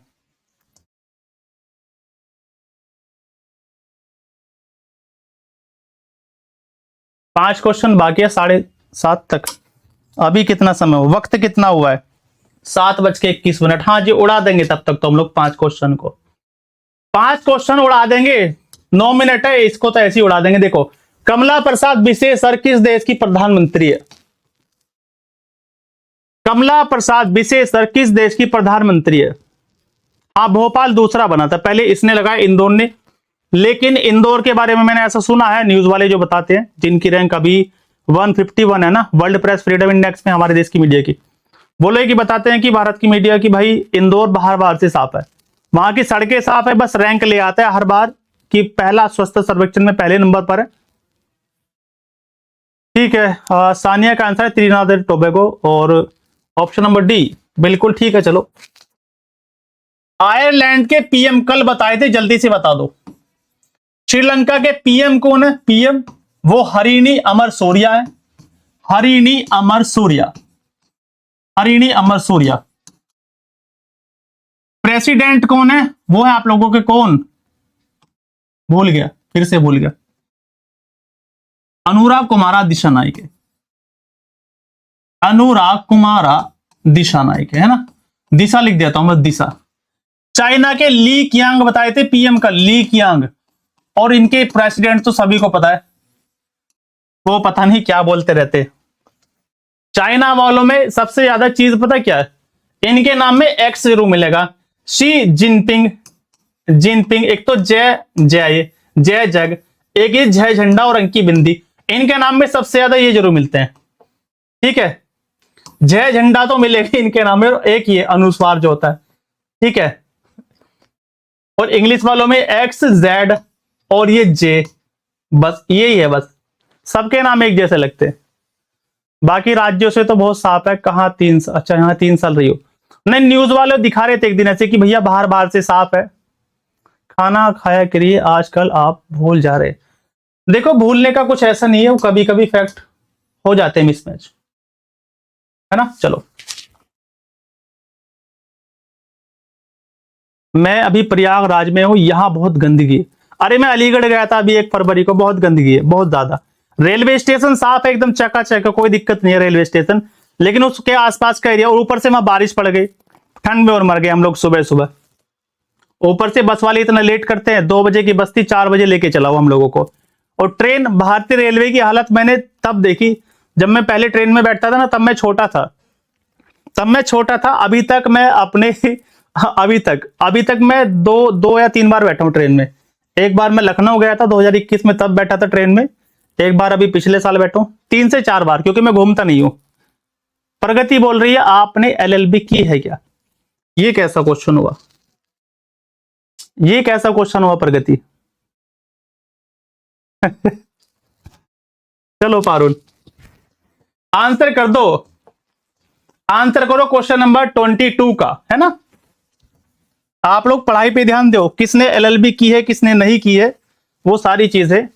Speaker 1: पांच क्वेश्चन बाकी है 7:30 तक, अभी कितना समय हुआ, वक्त कितना हुआ है, 7:21। हाँ जी, उड़ा देंगे तब तक तो हम लोग 5 क्वेश्चन को, 5 क्वेश्चन उड़ा देंगे। 9 मिनट है, इसको तो ऐसे ही उड़ा देंगे। देखो, कमला प्रसाद बिसेसर किस देश की प्रधानमंत्री है, कमला प्रसाद बिसेसर किस देश की प्रधानमंत्री है। हाँ, भोपाल दूसरा बना था, पहले इसने लगाया इंदौर ने, लेकिन इंदौर के बारे में मैंने ऐसा सुना है, न्यूज वाले जो बताते हैं, जिनकी रैंक अभी 151 है ना वर्ल्ड प्रेस फ्रीडम इंडेक्स में, हमारे देश की मीडिया की, वो लोग बताते हैं कि भारत की मीडिया की भाई इंदौर बाहर बाहर से साफ है, वहां की सड़कें साफ है, बस रैंक ले आता है हर बार कि पहला स्वच्छता सर्वेक्षण में पहले नंबर पर है। ठीक है, सानिया का आंसर है त्रिनाद टोबैगो, और ऑप्शन नंबर डी बिल्कुल ठीक है। चलो, आयरलैंड के पीएम कल बताए थे, जल्दी से बता दो। श्रीलंका के पीएम कौन है, पीएम वो हरिणी अमर सूर्या है, हरिणी अमर सूर्या, हरिणी अमर सूर्या। प्रेसिडेंट कौन है, वो है आप लोगों के कौन, भूल गया, फिर से भूल गया, अनुराग कुमारा दिशानायक है, अनुराग कुमारा दिशानायक है ना, दिशा लिख देता हूं मैं, दिशा। चाइना के ली कियांग बताए थे पीएम का, ली कियांग, और इनके प्रेसिडेंट तो सभी को पता है, वो पता नहीं क्या बोलते रहते। चाइना वालों में सबसे ज्यादा चीज पता क्या है, इनके नाम में एक्स जरूर मिलेगा। शी जिनपिंग, जिनपिंग, एक तो जय जय, जय जग, एक ये जय झंडा और अंकी बिंदी, इनके नाम में सबसे ज्यादा ये जरूर मिलते हैं। ठीक है, जय झंडा तो मिलेगा इनके नाम में, एक ये अनुस्वार जो होता है। ठीक है, और इंग्लिश वालों में एक्स जेड और ये जे, बस यही है, बस सबके नाम एक जैसे लगते हैं। बाकी राज्यों से तो बहुत साफ है। कहाँ 3 साल, अच्छा यहाँ 3 साल रही हो। नहीं, न्यूज वाले दिखा रहे थे एक दिन ऐसे कि भैया बाहर बाहर से साफ है। खाना खाया करिए, आजकल आप भूल जा रहे। देखो भूलने का कुछ ऐसा नहीं है, वो कभी कभी फैक्ट हो जाते हैं मिसमैच, है ना। चलो, मैं अभी प्रयागराज में हूं, यहां बहुत गंदगी है। अरे मैं अलीगढ़ गया था अभी 1 फरवरी को, बहुत गंदगी है, बहुत ज्यादा। रेलवे स्टेशन साफ है एकदम, चकाचक है, कोई दिक्कत नहीं है रेलवे स्टेशन, लेकिन उसके आसपास का एरिया, और ऊपर से वहां बारिश पड़ गई, ठंड में और मर गए हम लोग सुबह सुबह। ऊपर से बस वाले इतना लेट करते हैं, 2 बजे की बस थी, 4 बजे लेके चला हम लोगों को। और ट्रेन, भारतीय रेलवे की हालत मैंने तब देखी जब मैं पहले ट्रेन में बैठता था ना, तब मैं छोटा था, अभी तक मैं अपने अभी तक मैं दो या 3 बार बैठा हूं ट्रेन में। एक बार मैं लखनऊ गया था 2021 में, तब बैठा था ट्रेन में। एक बार अभी पिछले साल बैठा हूं, 3 से 4 बार, क्योंकि मैं घूमता नहीं हूं। प्रगति बोल रही है आपने एलएलबी की है क्या? ये कैसा क्वेश्चन हुआ, ये कैसा क्वेश्चन हुआ प्रगति? चलो पारुल, आंसर कर दो, आंसर करो क्वेश्चन नंबर 22 का, है ना। आप लोग पढ़ाई पे ध्यान दो, किसने एलएलबी की है किसने नहीं की है, वो सारी चीजें।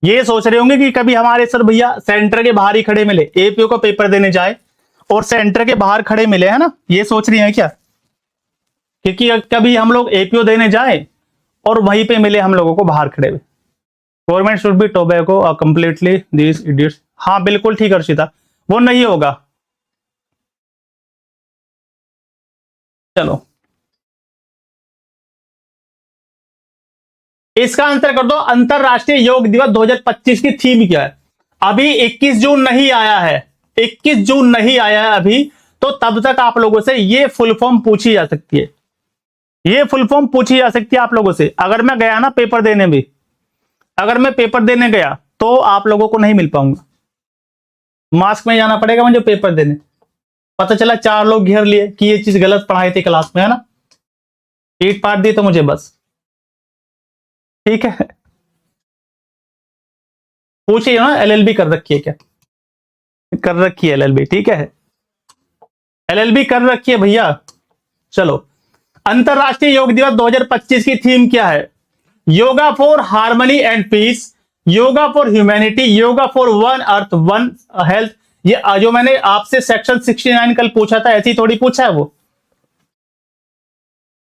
Speaker 1: ये सोच रहे होंगे कि कभी हमारे सर भैया सेंटर के बाहर ही खड़े मिले, एपीओ का पेपर देने जाए और सेंटर के बाहर खड़े मिले, है ना, ये सोच रही हैं क्या? क्योंकि कभी हम लोग एपीओ देने जाए और वहीं पे मिले हम लोगों को बाहर खड़े हुए। Government should be tobacco completely this idiots. हाँ बिल्कुल ठीक अर्षिता, वो नहीं होगा। चलो इसका आंसर कर दो, अंतरराष्ट्रीय योग दिवस 2025 की थीम क्या है? अभी 21 जून नहीं आया है, 21 जून नहीं आया है अभी, तो तब तक आप लोगों से ये फुल फॉर्म पूछी जा सकती है, ये फुल फॉर्म पूछी जा सकती है आप लोगों से। अगर मैं गया ना पेपर देने भी, अगर मैं पेपर देने गया तो आप लोगों को नहीं मिल पाऊंगा, मास्क में जाना पड़ेगा मुझे पेपर देने। पता चला 4 लोग घेर लिए कि ये चीज गलत पढ़ाई थी क्लास में, है ना, पीट पाट दी तो मुझे बस। ठीक है, पूछिए ना एलएलबी कर रखी है क्या? कर रखी है एलएलबी, ठीक है, एलएलबी कर रखी है भैया। चलो, अंतरराष्ट्रीय योग दिवस 2025 की थीम क्या है? Yoga for harmony and peace, yoga for humanity, yoga for one earth one health. ये जो मैंने आपसे सेक्शन 69 कल पूछा था, ऐसी थोड़ी पूछा है वो।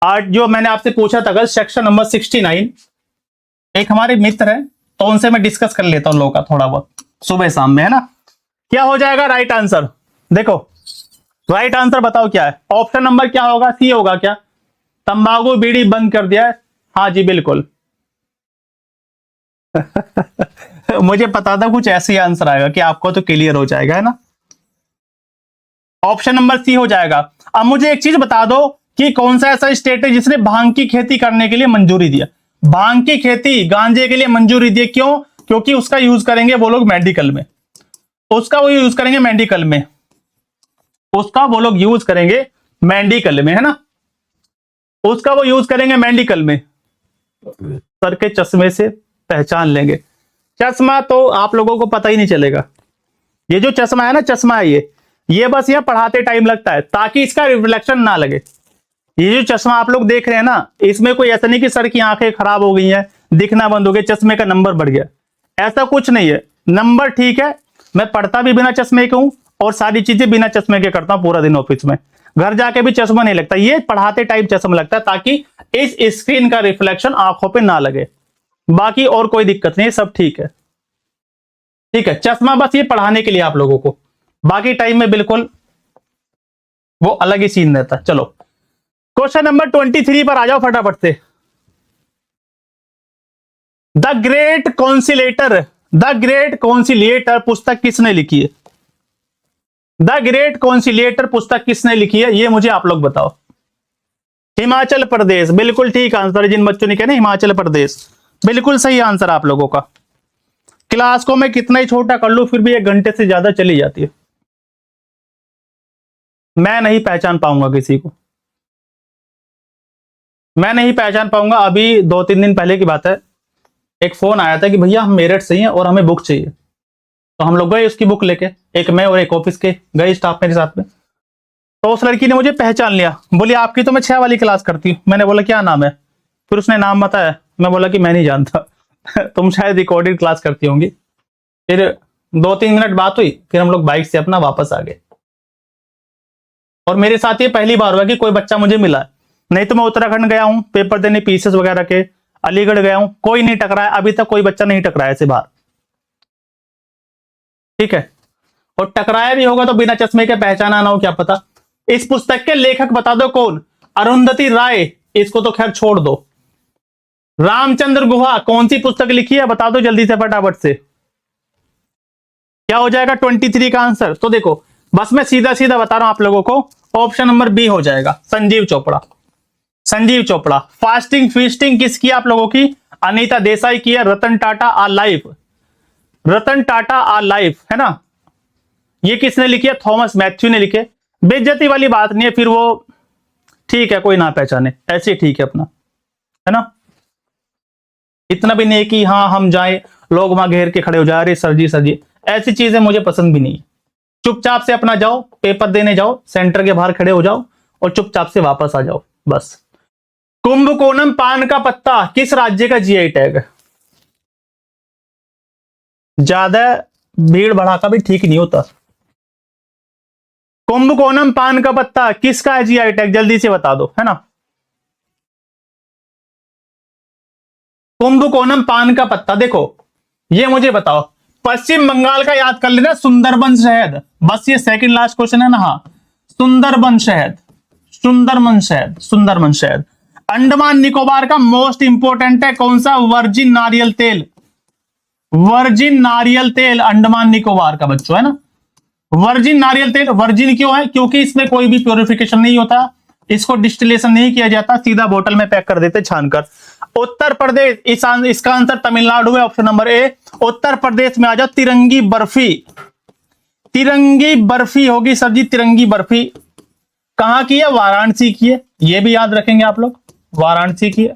Speaker 1: आज जो मैंने आपसे पूछा था कल, सेक्शन नंबर 69, एक हमारे मित्र है तो उनसे मैं डिस्कस कर लेता हूं लोगों का थोड़ा बहुत सुबह शाम में, है ना। क्या हो जाएगा राइट आंसर? देखो राइट आंसर बताओ क्या है, ऑप्शन नंबर क्या होगा, सी होगा क्या? तंबाकू बीड़ी बंद कर दिया है, हाँ जी बिल्कुल। मुझे पता था कुछ ऐसे ही आंसर आएगा कि आपको तो क्लियर हो जाएगा, है ना। ऑप्शन नंबर सी हो जाएगा। अब मुझे एक चीज बता दो कि कौन सा ऐसा स्टेट है जिसने भांग की खेती करने के लिए मंजूरी दिया? भांग की खेती गांजे के लिए मंजूरी दी, क्यों? क्योंकि उसका यूज करेंगे वो लोग मेडिकल में, उसका वो यूज करेंगे मेडिकल में, उसका वो लोग यूज करेंगे मेडिकल में, है ना, उसका वो यूज करेंगे मेडिकल में। सर के चश्मे से पहचान लेंगे, चश्मा तो आप लोगों को पता ही नहीं चलेगा। ये जो चश्मा है ना, चश्मा है ये बस ये पढ़ाते टाइम लगता है ताकि इसका रिफ्लेक्शन ना लगे। ये जो चश्मा आप लोग देख रहे हैं ना, इसमें कोई ऐसा नहीं कि सर की आंखें खराब हो गई हैं, दिखना बंद हो गया, चश्मे का नंबर बढ़ गया, ऐसा कुछ नहीं है। नंबर ठीक है, मैं पढ़ता भी बिना चश्मे के हूं और सारी चीजें बिना चश्मे के करता हूं पूरा दिन ऑफिस में, घर जाके भी चश्मा नहीं लगता, ये पढ़ाते टाइम चश्मा लगता है ताकि इस स्क्रीन का रिफ्लेक्शन आंखों पे ना लगे। बाकी और कोई दिक्कत नहीं, सब ठीक है। ठीक है, चश्मा बस ये पढ़ाने के लिए आप लोगों को, बाकी टाइम में बिल्कुल वो अलग ही सीन रहता है। चलो क्वेश्चन नंबर 23 पर आ जाओ फटाफट से। द ग्रेट कॉन्सिलेटर, द ग्रेट कॉन्सिलेटर पुस्तक किसने लिखी है? द ग्रेट कॉन्सिलिएटर पुस्तक किसने लिखी है, ये मुझे आप लोग बताओ। हिमाचल प्रदेश, बिल्कुल ठीक आंसर। जिन बच्चों ने कहा ना हिमाचल प्रदेश, बिल्कुल सही आंसर आप लोगों का। क्लास को मैं कितना ही छोटा कर लूं फिर भी 1 घंटे से ज्यादा चली जाती है, मैं नहीं पहचान पाऊंगा किसी को, मैं नहीं पहचान पाऊंगा। अभी 2-3 दिन पहले की बात है, एक फोन आया था कि भैया हम मेरठ से ही हैं और हमें बुक चाहिए, तो हम लोग गए उसकी बुक लेके, एक मैं और एक ऑफिस के गए स्टाफ मेरे साथ में। तो उस लड़की ने मुझे पहचान लिया, बोली आपकी तो मैं 6 वाली क्लास करती हूँ। मैंने बोला क्या नाम है, फिर उसने नाम बताया, मैं बोला कि मैं नहीं जानता तुम शायद रिकॉर्डेड क्लास करती होंगी। फिर 2-3 मिनट बात हुई, फिर हम लोग बाइक से अपना वापस आ गए। और मेरे साथ ये पहली बार हुआ कि कोई बच्चा मुझे मिला, नहीं तो मैं उत्तराखंड गया हूं पेपर देने पीसीएस वगैरह के, अलीगढ़ गया हूं, कोई नहीं टकराया अभी तक, कोई बच्चा नहीं टकराया ऐसे बाहर, ठीक है। और टकराया भी होगा तो बिना चश्मे के पहचाना ना हो, क्या पता। इस पुस्तक के लेखक बता दो कौन, अरुंधति राय, इसको तो खैर छोड़ दो। रामचंद्र गुहा कौन सी पुस्तक लिखी है बता दो जल्दी से फटाफट से, क्या हो जाएगा 23 का आंसर। तो देखो बस मैं सीधा सीधा बता रहा हूं आप लोगों को, ऑप्शन नंबर बी हो जाएगा, संजीव चोपड़ा। संजीव चोपड़ा। फास्टिंग फीस्टिंग किसकी आप लोगों की, अनीता देसाई की है। रतन टाटा आ लाइफ, रतन टाटा आ लाइफ है ना, ये किसने लिखी है, थॉमस मैथ्यू ने लिखे। बेइज्जती वाली बात नहीं है, फिर वो ठीक है कोई ना पहचाने, ऐसे ठीक है अपना, है ना। इतना भी नहीं कि हाँ हम जाए लोग वहां घेर के खड़े हो जाए, अरे सर जी सर जी, ऐसी चीजें मुझे पसंद भी नहीं। चुपचाप से अपना जाओ, पेपर देने जाओ, सेंटर के बाहर खड़े हो जाओ और चुपचाप से वापस आ जाओ बस। कुंभकोणम पान का पत्ता किस राज्य का जीआई टैग है, ज्यादा भीड़ भड़ाका भी ठीक नहीं होता। कुंभकोणम पान का पत्ता किसका है जीआई टैग, जल्दी से बता दो, है ना। कुंभकोणम पान का पत्ता, देखो ये मुझे बताओ, पश्चिम बंगाल का याद कर लेना, सुंदरबन शहद, बस ये सेकंड लास्ट क्वेश्चन है ना। हाँ सुंदरबन शहद, सुंदरबन शहद, सुंदरबन शहद। अंडमान निकोबार का मोस्ट इंपोर्टेंट है कौन सा, वर्जिन नारियल तेल, वर्जिन नारियल तेल अंडमान निकोबार का बच्चों, है ना। वर्जिन नारियल तेल, वर्जिन क्यों है, क्योंकि इसमें कोई भी प्योरिफिकेशन नहीं होता, इसको डिस्टिलेशन नहीं किया जाता, सीधा बोतल में पैक कर देते छानकर। उत्तर प्रदेश, इसका आंसर तमिलनाडु है, option number A. Uttar Pradesh में आ जाओ, तिरंगी बर्फी, तिरंगी बर्फी होगी सर जी, तिरंगी बर्फी कहां की है, वाराणसी की है, ये भी याद रखेंगे आप लोग, वाराणसी की है।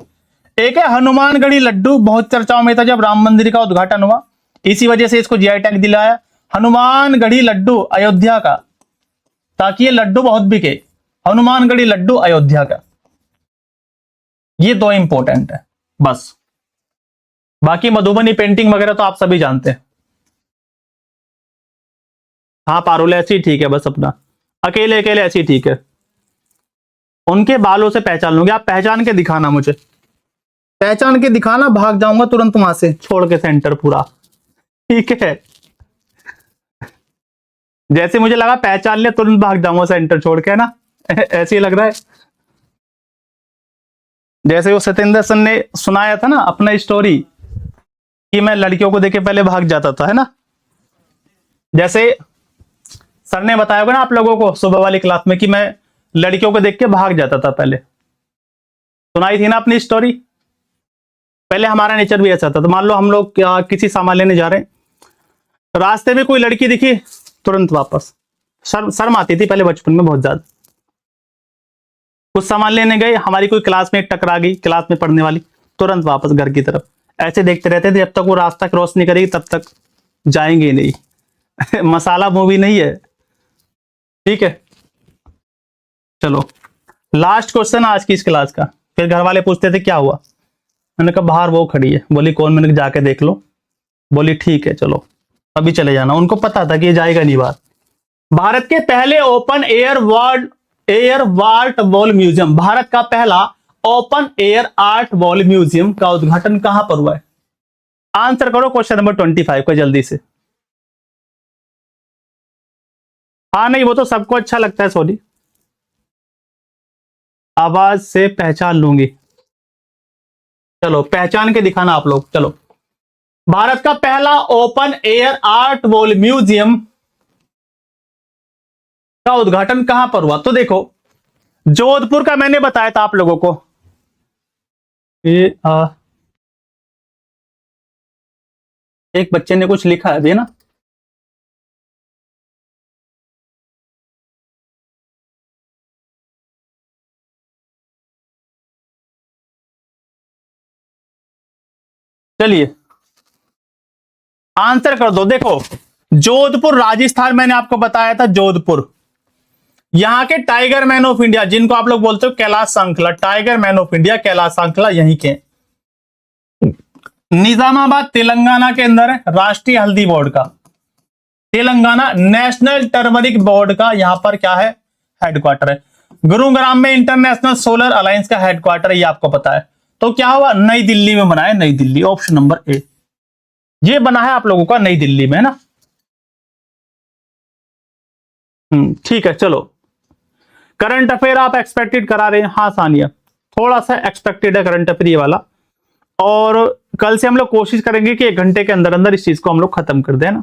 Speaker 1: एक है हनुमानगढ़ी लड्डू, बहुत चर्चाओं में था जब राम मंदिर का उद्घाटन हुआ, इसी वजह से इसको जीआई टैग दिलाया, हनुमानगढ़ी लड्डू अयोध्या का, ताकि ये लड्डू बहुत बिके, हनुमानगढ़ी लड्डू अयोध्या का। ये 2 इंपॉर्टेंट है बस, बाकी मधुबनी पेंटिंग वगैरह तो आप सभी जानते हैं। हाँ पारुल ऐसी ठीक है, बस अपना अकेले अकेले ऐसी ठीक है, उनके बालों से पहचान लूंगी, आप पहचान के दिखाना, मुझे पहचान के दिखाना, भाग जाऊंगा तुरंत वहां से छोड़ के सेंटर पूरा, ठीक है। जैसे मुझे लगा पहचान लिया तुरंत भाग जाऊंगा सेंटर छोड़ के, है ना ऐसे ही लग रहा है, जैसे वो सत्येंद्र सर ने सुनाया था ना अपना स्टोरी कि मैं लड़कियों को देखे पहले भाग जाता था, है ना। जैसे सर ने बताया होगा ना आप लोगों को सुबह वाली क्लास में कि मैं लड़कियों को देख के भाग जाता था पहले, सुनाई थी ना अपनी स्टोरी। पहले हमारा नेचर भी ऐसा था, तो मान लो हम लोग किसी सामान लेने जा रहे हैं, रास्ते में कोई लड़की दिखी तुरंत वापस, शर्म आती थी पहले बचपन में बहुत ज्यादा। कुछ सामान लेने गए, हमारी कोई क्लासमेट टकरा गई, क्लास में पढ़ने वाली, तुरंत वापस घर की तरफ, ऐसे देखते रहते थे जब तक वो रास्ता क्रॉस नहीं करेगी तब तक जाएंगे नहीं मसाला मूवी नहीं है, ठीक है। चलो लास्ट क्वेश्चन आज की इस क्लास का। फिर घर वाले पूछते थे क्या हुआ, मैंने कहा बाहर वो खड़ी है, बोली कौन, मैंने जाके देख लो, बोली ठीक है चलो अभी चले जाना। उनको पता था कि ये जाएगा नहीं बाहर। भारत के पहले open air art wall museum, Bharat का पहला open air art wall museum का उद्घाटन कहां पर हुआ है, आंसर करो क्वेश्चन नंबर 25 को जल्दी से। हाँ नहीं वो तो सबको अच्छा लगता है, सॉरी आवाज से पहचान लूंगी, चलो पहचान के दिखाना आप लोग। चलो भारत का पहला open air art wall museum का उद्घाटन कहां पर हुआ? तो देखो, जोधपुर का मैंने बताया था आप लोगों को। एक बच्चे ने कुछ लिखा है ना, चलिए आंसर कर दो। देखो, जोधपुर राजस्थान मैंने आपको बताया था, जोधपुर। यहां के टाइगर मैन ऑफ इंडिया, जिनको आप लोग बोलते हो Kailash Sankhla, tiger man of India Kailash Sankhla यहीं के। निजामाबाद तेलंगाना के अंदर है, राष्ट्रीय हल्दी बोर्ड का। तेलंगाना नेशनल टर्मरिक बोर्ड का यहां पर क्या है, हेडक्वार्टर है। गुरुग्राम में इंटरनेशनल सोलर अलायंस का हेडक्वार्टर है, ये आपको पता है। तो क्या हुआ, नई दिल्ली में बना है, नई दिल्ली, ऑप्शन नंबर ए। ये बना है आप लोगों का नई दिल्ली में, है ना। ठीक है, चलो करंट अफेयर आप एक्सपेक्टेड करा रहे हैं। हाँ सानिया, थोड़ा सा एक्सपेक्टेड है करंट अफेयर ये वाला, और कल से हम लोग कोशिश करेंगे कि 1 घंटे के अंदर अंदर इस चीज को हम लोग खत्म कर दें ना।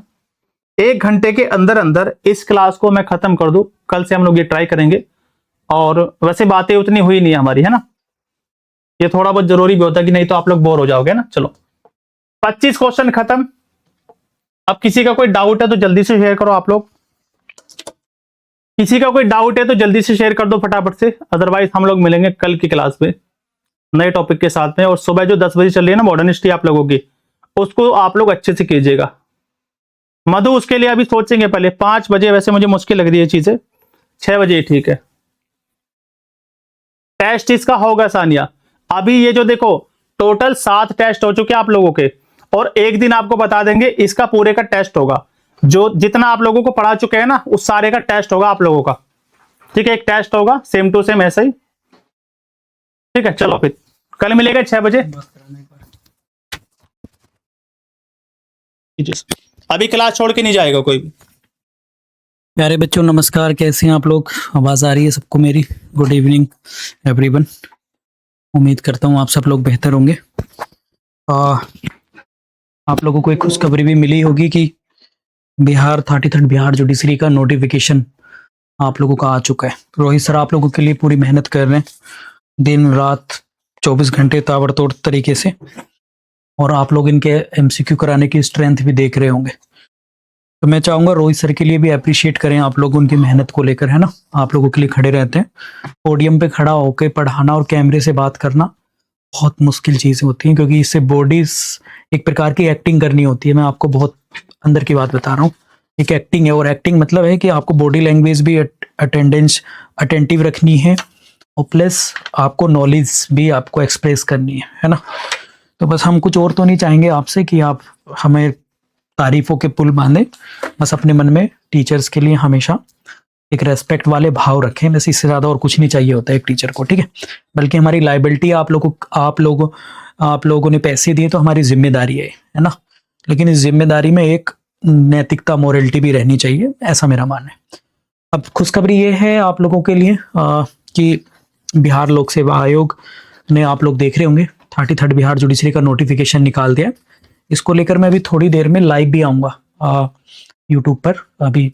Speaker 1: 1 घंटे के अंदर अंदर इस क्लास को मैं खत्म कर दूं, कल से हम लोग ये ट्राई करेंगे। और वैसे बातें उतनी हुई नहीं हमारी, है ना, ये थोड़ा बहुत जरूरी भी होता है कि नहीं तो आप लोग बोर हो जाओगे ना। चलो 25 क्वेश्चन खत्म। अब किसी का कोई डाउट है तो जल्दी से शेयर करो आप लोग, किसी का कोई डाउट है तो जल्दी से शेयर कर दो फटाफट से। अदरवाइज हम लोग मिलेंगे कल की क्लास में नए टॉपिक के साथ में। और सुबह जो 10 बजे चल रही है ना मॉडर्न हिस्ट्री आप लोगों की, उसको आप लोग अच्छे से कीजिएगा। मधु उसके लिए अभी सोचेंगे पहले, 5 बजे वैसे मुझे मुश्किल लग रही है चीजें, 6 बजे ठीक है। टेस्ट इसका होगा सानिया, अभी ये जो देखो टोटल 7 टेस्ट हो चुके हैं आप लोगों के, और एक दिन आपको बता देंगे इसका पूरे का टेस्ट होगा। जो जितना आप लोगों को पढ़ा चुके हैं ना उस सारे का टेस्ट होगा आप लोगों का, ठीक है। एक टेस्ट होगा सेम टू सेम ऐसा ही, ठीक है। चलो फिर कल मिलेगा 6 बजे। अभी क्लास छोड़ के नहीं जाएगा कोई भी।
Speaker 2: प्यारे बच्चों नमस्कार, कैसे हैं आप लोग? आवाज़ आ रही है सबको मेरी? गुड इवनिंग एवरीवन, उम्मीद करता हूँ आप सब लोग बेहतर होंगे। आप लोगों को एक खुशखबरी भी मिली होगी कि बिहार 33rd बिहार जुडिशरी का नोटिफिकेशन आप लोगों का आ चुका है। रोहित सर आप लोगों के लिए पूरी मेहनत कर रहे हैं, दिन रात 24 घंटे ताबड़तोड़ तरीके से, और आप लोग इनके एमसीक्यू कराने की स्ट्रेंथ भी देख रहे होंगे। तो मैं चाहूँगा रोहित सर के लिए भी अप्रिशिएट करें आप लोग उनकी मेहनत को लेकर, है ना। आप लोगों के लिए खड़े रहते हैं। पोडियम पे खड़ा होकर पढ़ाना और कैमरे से बात करना बहुत मुश्किल चीज़ें होती हैं, क्योंकि इससे बॉडीज एक प्रकार की एक्टिंग करनी होती है। मैं आपको बहुत अंदर की बात बता रहा हूँ, एक एक्टिंग है, और एक्टिंग मतलब है कि आपको बॉडी लैंग्वेज भी अटेंटिव रखनी है, और प्लस आपको नॉलेज भी आपको एक्सप्रेस करनी है ना। तो बस हम कुछ और तो नहीं चाहेंगे आपसे कि आप हमें तारीफों के पुल बांधे, बस अपने मन में टीचर्स के लिए हमेशा एक रेस्पेक्ट वाले भाव रखें, बस इससे ज़्यादा और कुछ नहीं चाहिए होता है एक टीचर को, ठीक है। बल्कि हमारी लाइबिलिटी आप लोगों ने पैसे दिए तो हमारी जिम्मेदारी है ना। लेकिन इस जिम्मेदारी में एक नैतिकता मोरलिटी भी रहनी चाहिए, ऐसा मेरा मानना है। अब खुशखबरी ये है आप लोगों के लिए कि बिहार लोक सेवा आयोग ने, आप लोग देख रहे होंगे, 33rd बिहार जुडिशरी का नोटिफिकेशन निकाल दिया। इसको लेकर मैं अभी थोड़ी देर में लाइव भी आऊँगा यूट्यूब पर, अभी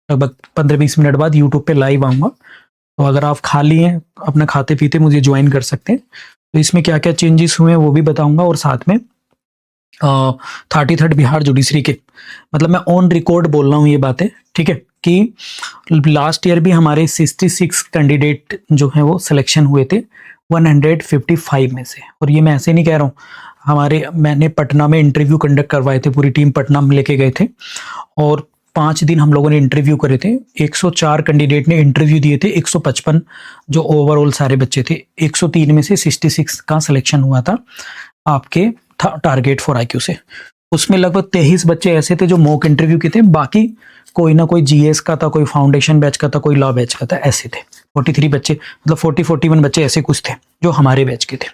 Speaker 2: लगभग 15-20 मिनट बाद यूट्यूब पे लाइव आऊँगा। तो अगर आप खाली हैं अपना खाते पीते मुझे ज्वाइन कर सकते हैं। तो इसमें क्या क्या चेंजेस हुए हैं वो भी बताऊँगा, और साथ में 33rd बिहार जुडिशरी के, मतलब मैं ऑन रिकॉर्ड बोल रहा हूँ ये बातें, ठीक है, कि लास्ट ईयर भी हमारे 66 कैंडिडेट जो हैं वो सिलेक्शन हुए थे 155 में से। और ये मैं ऐसे नहीं कह रहा हूँ, मैंने पटना में इंटरव्यू कंडक्ट करवाए थे, पूरी टीम पटना में लेके गए थे, और 5 दिन हम लोगों ने इंटरव्यू करे थे। 104 कैंडिडेट ने इंटरव्यू दिए थे, 155 जो ओवरऑल सारे बच्चे थे, 103 में से 66 का सिलेक्शन हुआ था आपके टारगेट फॉर IQ से। उसमें लगभग 23 बच्चे ऐसे थे जो मॉक इंटरव्यू के थे, बाकी कोई ना कोई GS का था, कोई फाउंडेशन बैच का था, कोई लॉ बैच का था, ऐसे थे 43 बच्चे, मतलब 41 बच्चे ऐसे कुछ थे जो हमारे बैच के थे।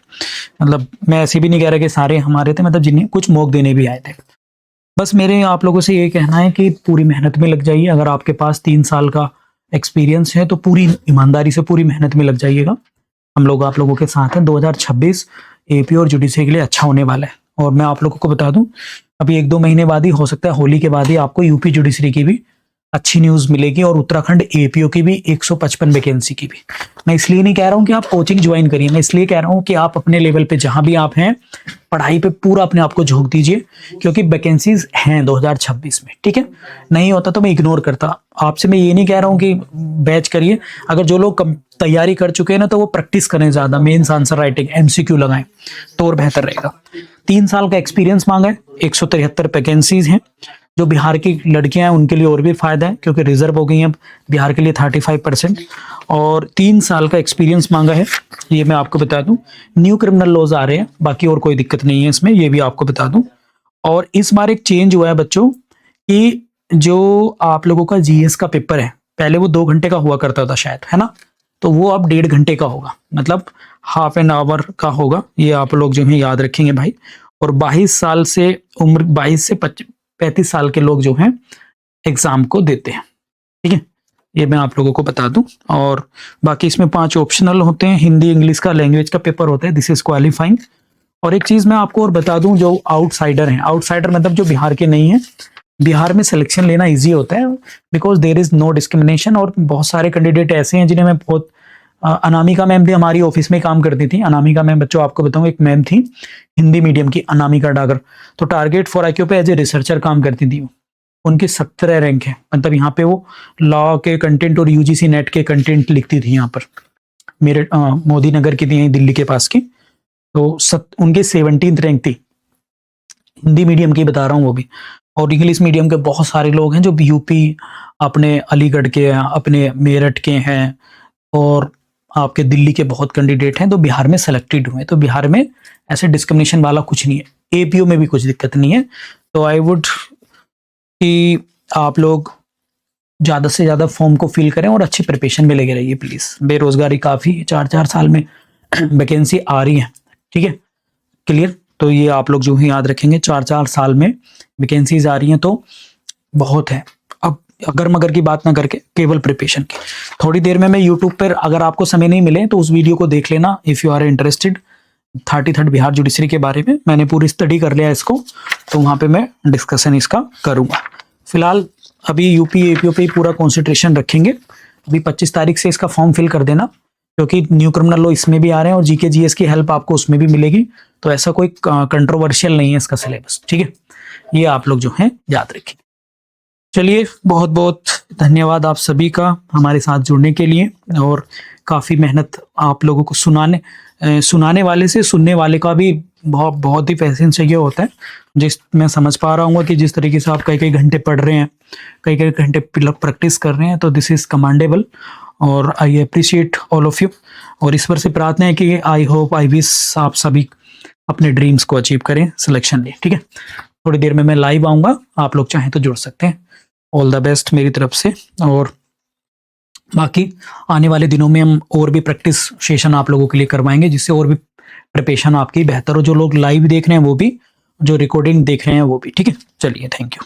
Speaker 2: मतलब मैं ऐसे भी नहीं कह रहा कि सारे हमारे थे, मतलब जिन्हें कुछ मॉक देने भी आए थे। बस मेरे आप लोगों से ये कहना है कि पूरी मेहनत में लग जाइए। अगर आपके पास 3 साल का एक्सपीरियंस है तो पूरी ईमानदारी से पूरी मेहनत में लग जाइएगा। हम लोग आप लोगों के साथ हैं। 2026 AP और जुडिशरी के लिए अच्छा होने वाला है। और मैं आप लोगों को बता दूं, अभी 1-2 महीने बाद ही, हो सकता है होली के बाद ही, आपको UP जुडिशरी की भी अच्छी न्यूज मिलेगी। और उत्तराखंड एपीओ की भी 155 वैकेंसी की भी। मैं इसलिए नहीं कह रहा हूं कि आप कोचिंग ज्वाइन करिए, मैं इसलिए कह रहा हूं कि आप अपने लेवल पे जहां भी आप हैं पढ़ाई पे पूरा अपने आप को झोंक दीजिए, क्योंकि वैकेंसीज हैं 2026 में। ठीक है, नहीं होता तो मैं इग्नोर करता। आपसे मैं ये नहीं कह रहा हूं कि बैच करिए, अगर जो लोग तैयारी कर चुके हैं ना तो वो प्रैक्टिस करें, ज्यादा मेंस आंसर राइटिंग एमसीक्यू लगाएं तो और बेहतर रहेगा। 3 साल का एक्सपीरियंस मांगा है, 173 वैकेंसीज हैं। जो बिहार की लड़कियां हैं उनके लिए और भी फायदा है, क्योंकि रिजर्व हो गई हैं बिहार के लिए 35%। और 3 साल का एक्सपीरियंस मांगा है, ये मैं आपको बता दूं। न्यू क्रिमिनल लॉज आ रहे हैं, बाकी और कोई दिक्कत नहीं है इसमें, ये भी आपको बता दूं। और इस बार एक चेंज हुआ है बच्चों कि जो आप लोगों का जीएस का पेपर है, पहले वो 2 घंटे का हुआ करता था शायद, है ना, तो वो अब 1.5 घंटे का होगा, मतलब हाफ एन आवर का होगा। ये आप लोग जो है याद रखेंगे भाई। और 22 साल से उम्र 22 से 35 साल के लोग जो हैं एग्जाम को देते हैं। ठीक है, ये मैं आप लोगों को बता दूं। और बाकी इसमें 5 ऑप्शनल होते हैं, हिंदी इंग्लिश का लैंग्वेज का पेपर होता है, दिस इज क्वालिफाइंग। और एक चीज मैं आपको और बता दूं, जो आउटसाइडर हैं, आउटसाइडर मतलब जो बिहार के नहीं है, बिहार में सिलेक्शन लेना इजी होता है, because there is no discrimination. और बहुत सारे कैंडिडेट ऐसे हैं जिन्हें मैं बहुत अनामिका मैम भी हमारी ऑफिस में काम करती थी। अनामिका मैम, बच्चों आपको बताऊं, एक मैम थी हिंदी मीडियम की, अनामिका डागर, तो टारगेट फॉर आईक्यू पे एज ए रिसर्चर काम करती थी। उनके 17 रैंक है, मतलब यहाँ पे वो लॉ के कंटेंट और यूजीसी नेट के कंटेंट लिखती थी यहाँ पर। मेरे मोदी नगर की थी, दिल्ली के पास की। तो उनके 17th रैंक थी, हिंदी मीडियम की बता रहा हूँ वो भी। और इंग्लिश मीडियम के बहुत सारे लोग हैं जो यूपी, अपने अलीगढ़ के हैं, अपने मेरठ के हैं, और आपके दिल्ली के बहुत कैंडिडेट हैं तो बिहार में सेलेक्टेड हुए। तो बिहार में ऐसे डिस्क्रिमिनेशन वाला कुछ नहीं है, एपीओ में भी कुछ दिक्कत नहीं है। तो आई वुड कि आप लोग ज्यादा से ज्यादा फॉर्म को फिल करें और अच्छी प्रिपरेशन में लगे रहिए प्लीज। बेरोजगारी काफी 4-4 साल में वैकेंसी आ रही है। ठीक है, क्लियर। तो ये आप लोग जो है याद रखेंगे, 4-4 साल में वैकेंसीज आ रही हैं तो बहुत है। अब अगर मगर की बात ना करके केवल प्रिपरेशन की, थोड़ी देर में मैं यूट्यूब पर, अगर आपको समय नहीं मिले तो उस वीडियो को देख लेना if you are interested. 33rd Bihar judiciary के बारे में मैंने पूरी स्टडी कर लिया इसको, तो वहां पे मैं डिस्कशन इसका करूंगा। फिलहाल अभी यूपी एपीओ पे पूरा कॉन्सेंट्रेशन रखेंगे। अभी 25 तारीख से इसका फॉर्म फिल कर देना, क्योंकि न्यू क्रिमिनल लॉ इसमें भी आ रहे हैं और जीके जीएस की हेल्प आपको उसमें भी मिलेगी। तो ऐसा कोई कंट्रोवर्शियल नहीं है इसका सिलेबस। ठीक है, ये आप लोग जो है याद रखें। चलिए, बहुत बहुत धन्यवाद आप सभी का हमारे साथ जुड़ने के लिए। और काफ़ी मेहनत आप लोगों को सुनाने वाले से सुनने वाले का भी बहुत ही पेशेंस चाहिए होता है। जिस मैं समझ पा रहा हूँ कि जिस तरीके से आप कई कई घंटे पढ़ रहे हैं, कई कई घंटे प्रैक्टिस कर रहे हैं, तो दिस इज़ कमांडेबल और I appreciate all of you. और ईश्वर से प्रार्थना है कि आई होप आई विश आप सभी अपने ड्रीम्स को अचीव करें, सिलेक्शन लें। ठीक है, थोड़ी देर में मैं लाइव आऊँगा, आप लोग चाहें तो जुड़ सकते हैं। ऑल द बेस्ट मेरी तरफ से। और बाकी आने वाले दिनों में हम और भी प्रैक्टिस सेशन आप लोगों के लिए करवाएंगे, जिससे और भी प्रिपरेशन आपकी बेहतर हो। जो लोग लाइव देख रहे हैं वो भी, जो रिकॉर्डिंग देख रहे हैं वो भी। ठीक है, चलिए, थैंक यू।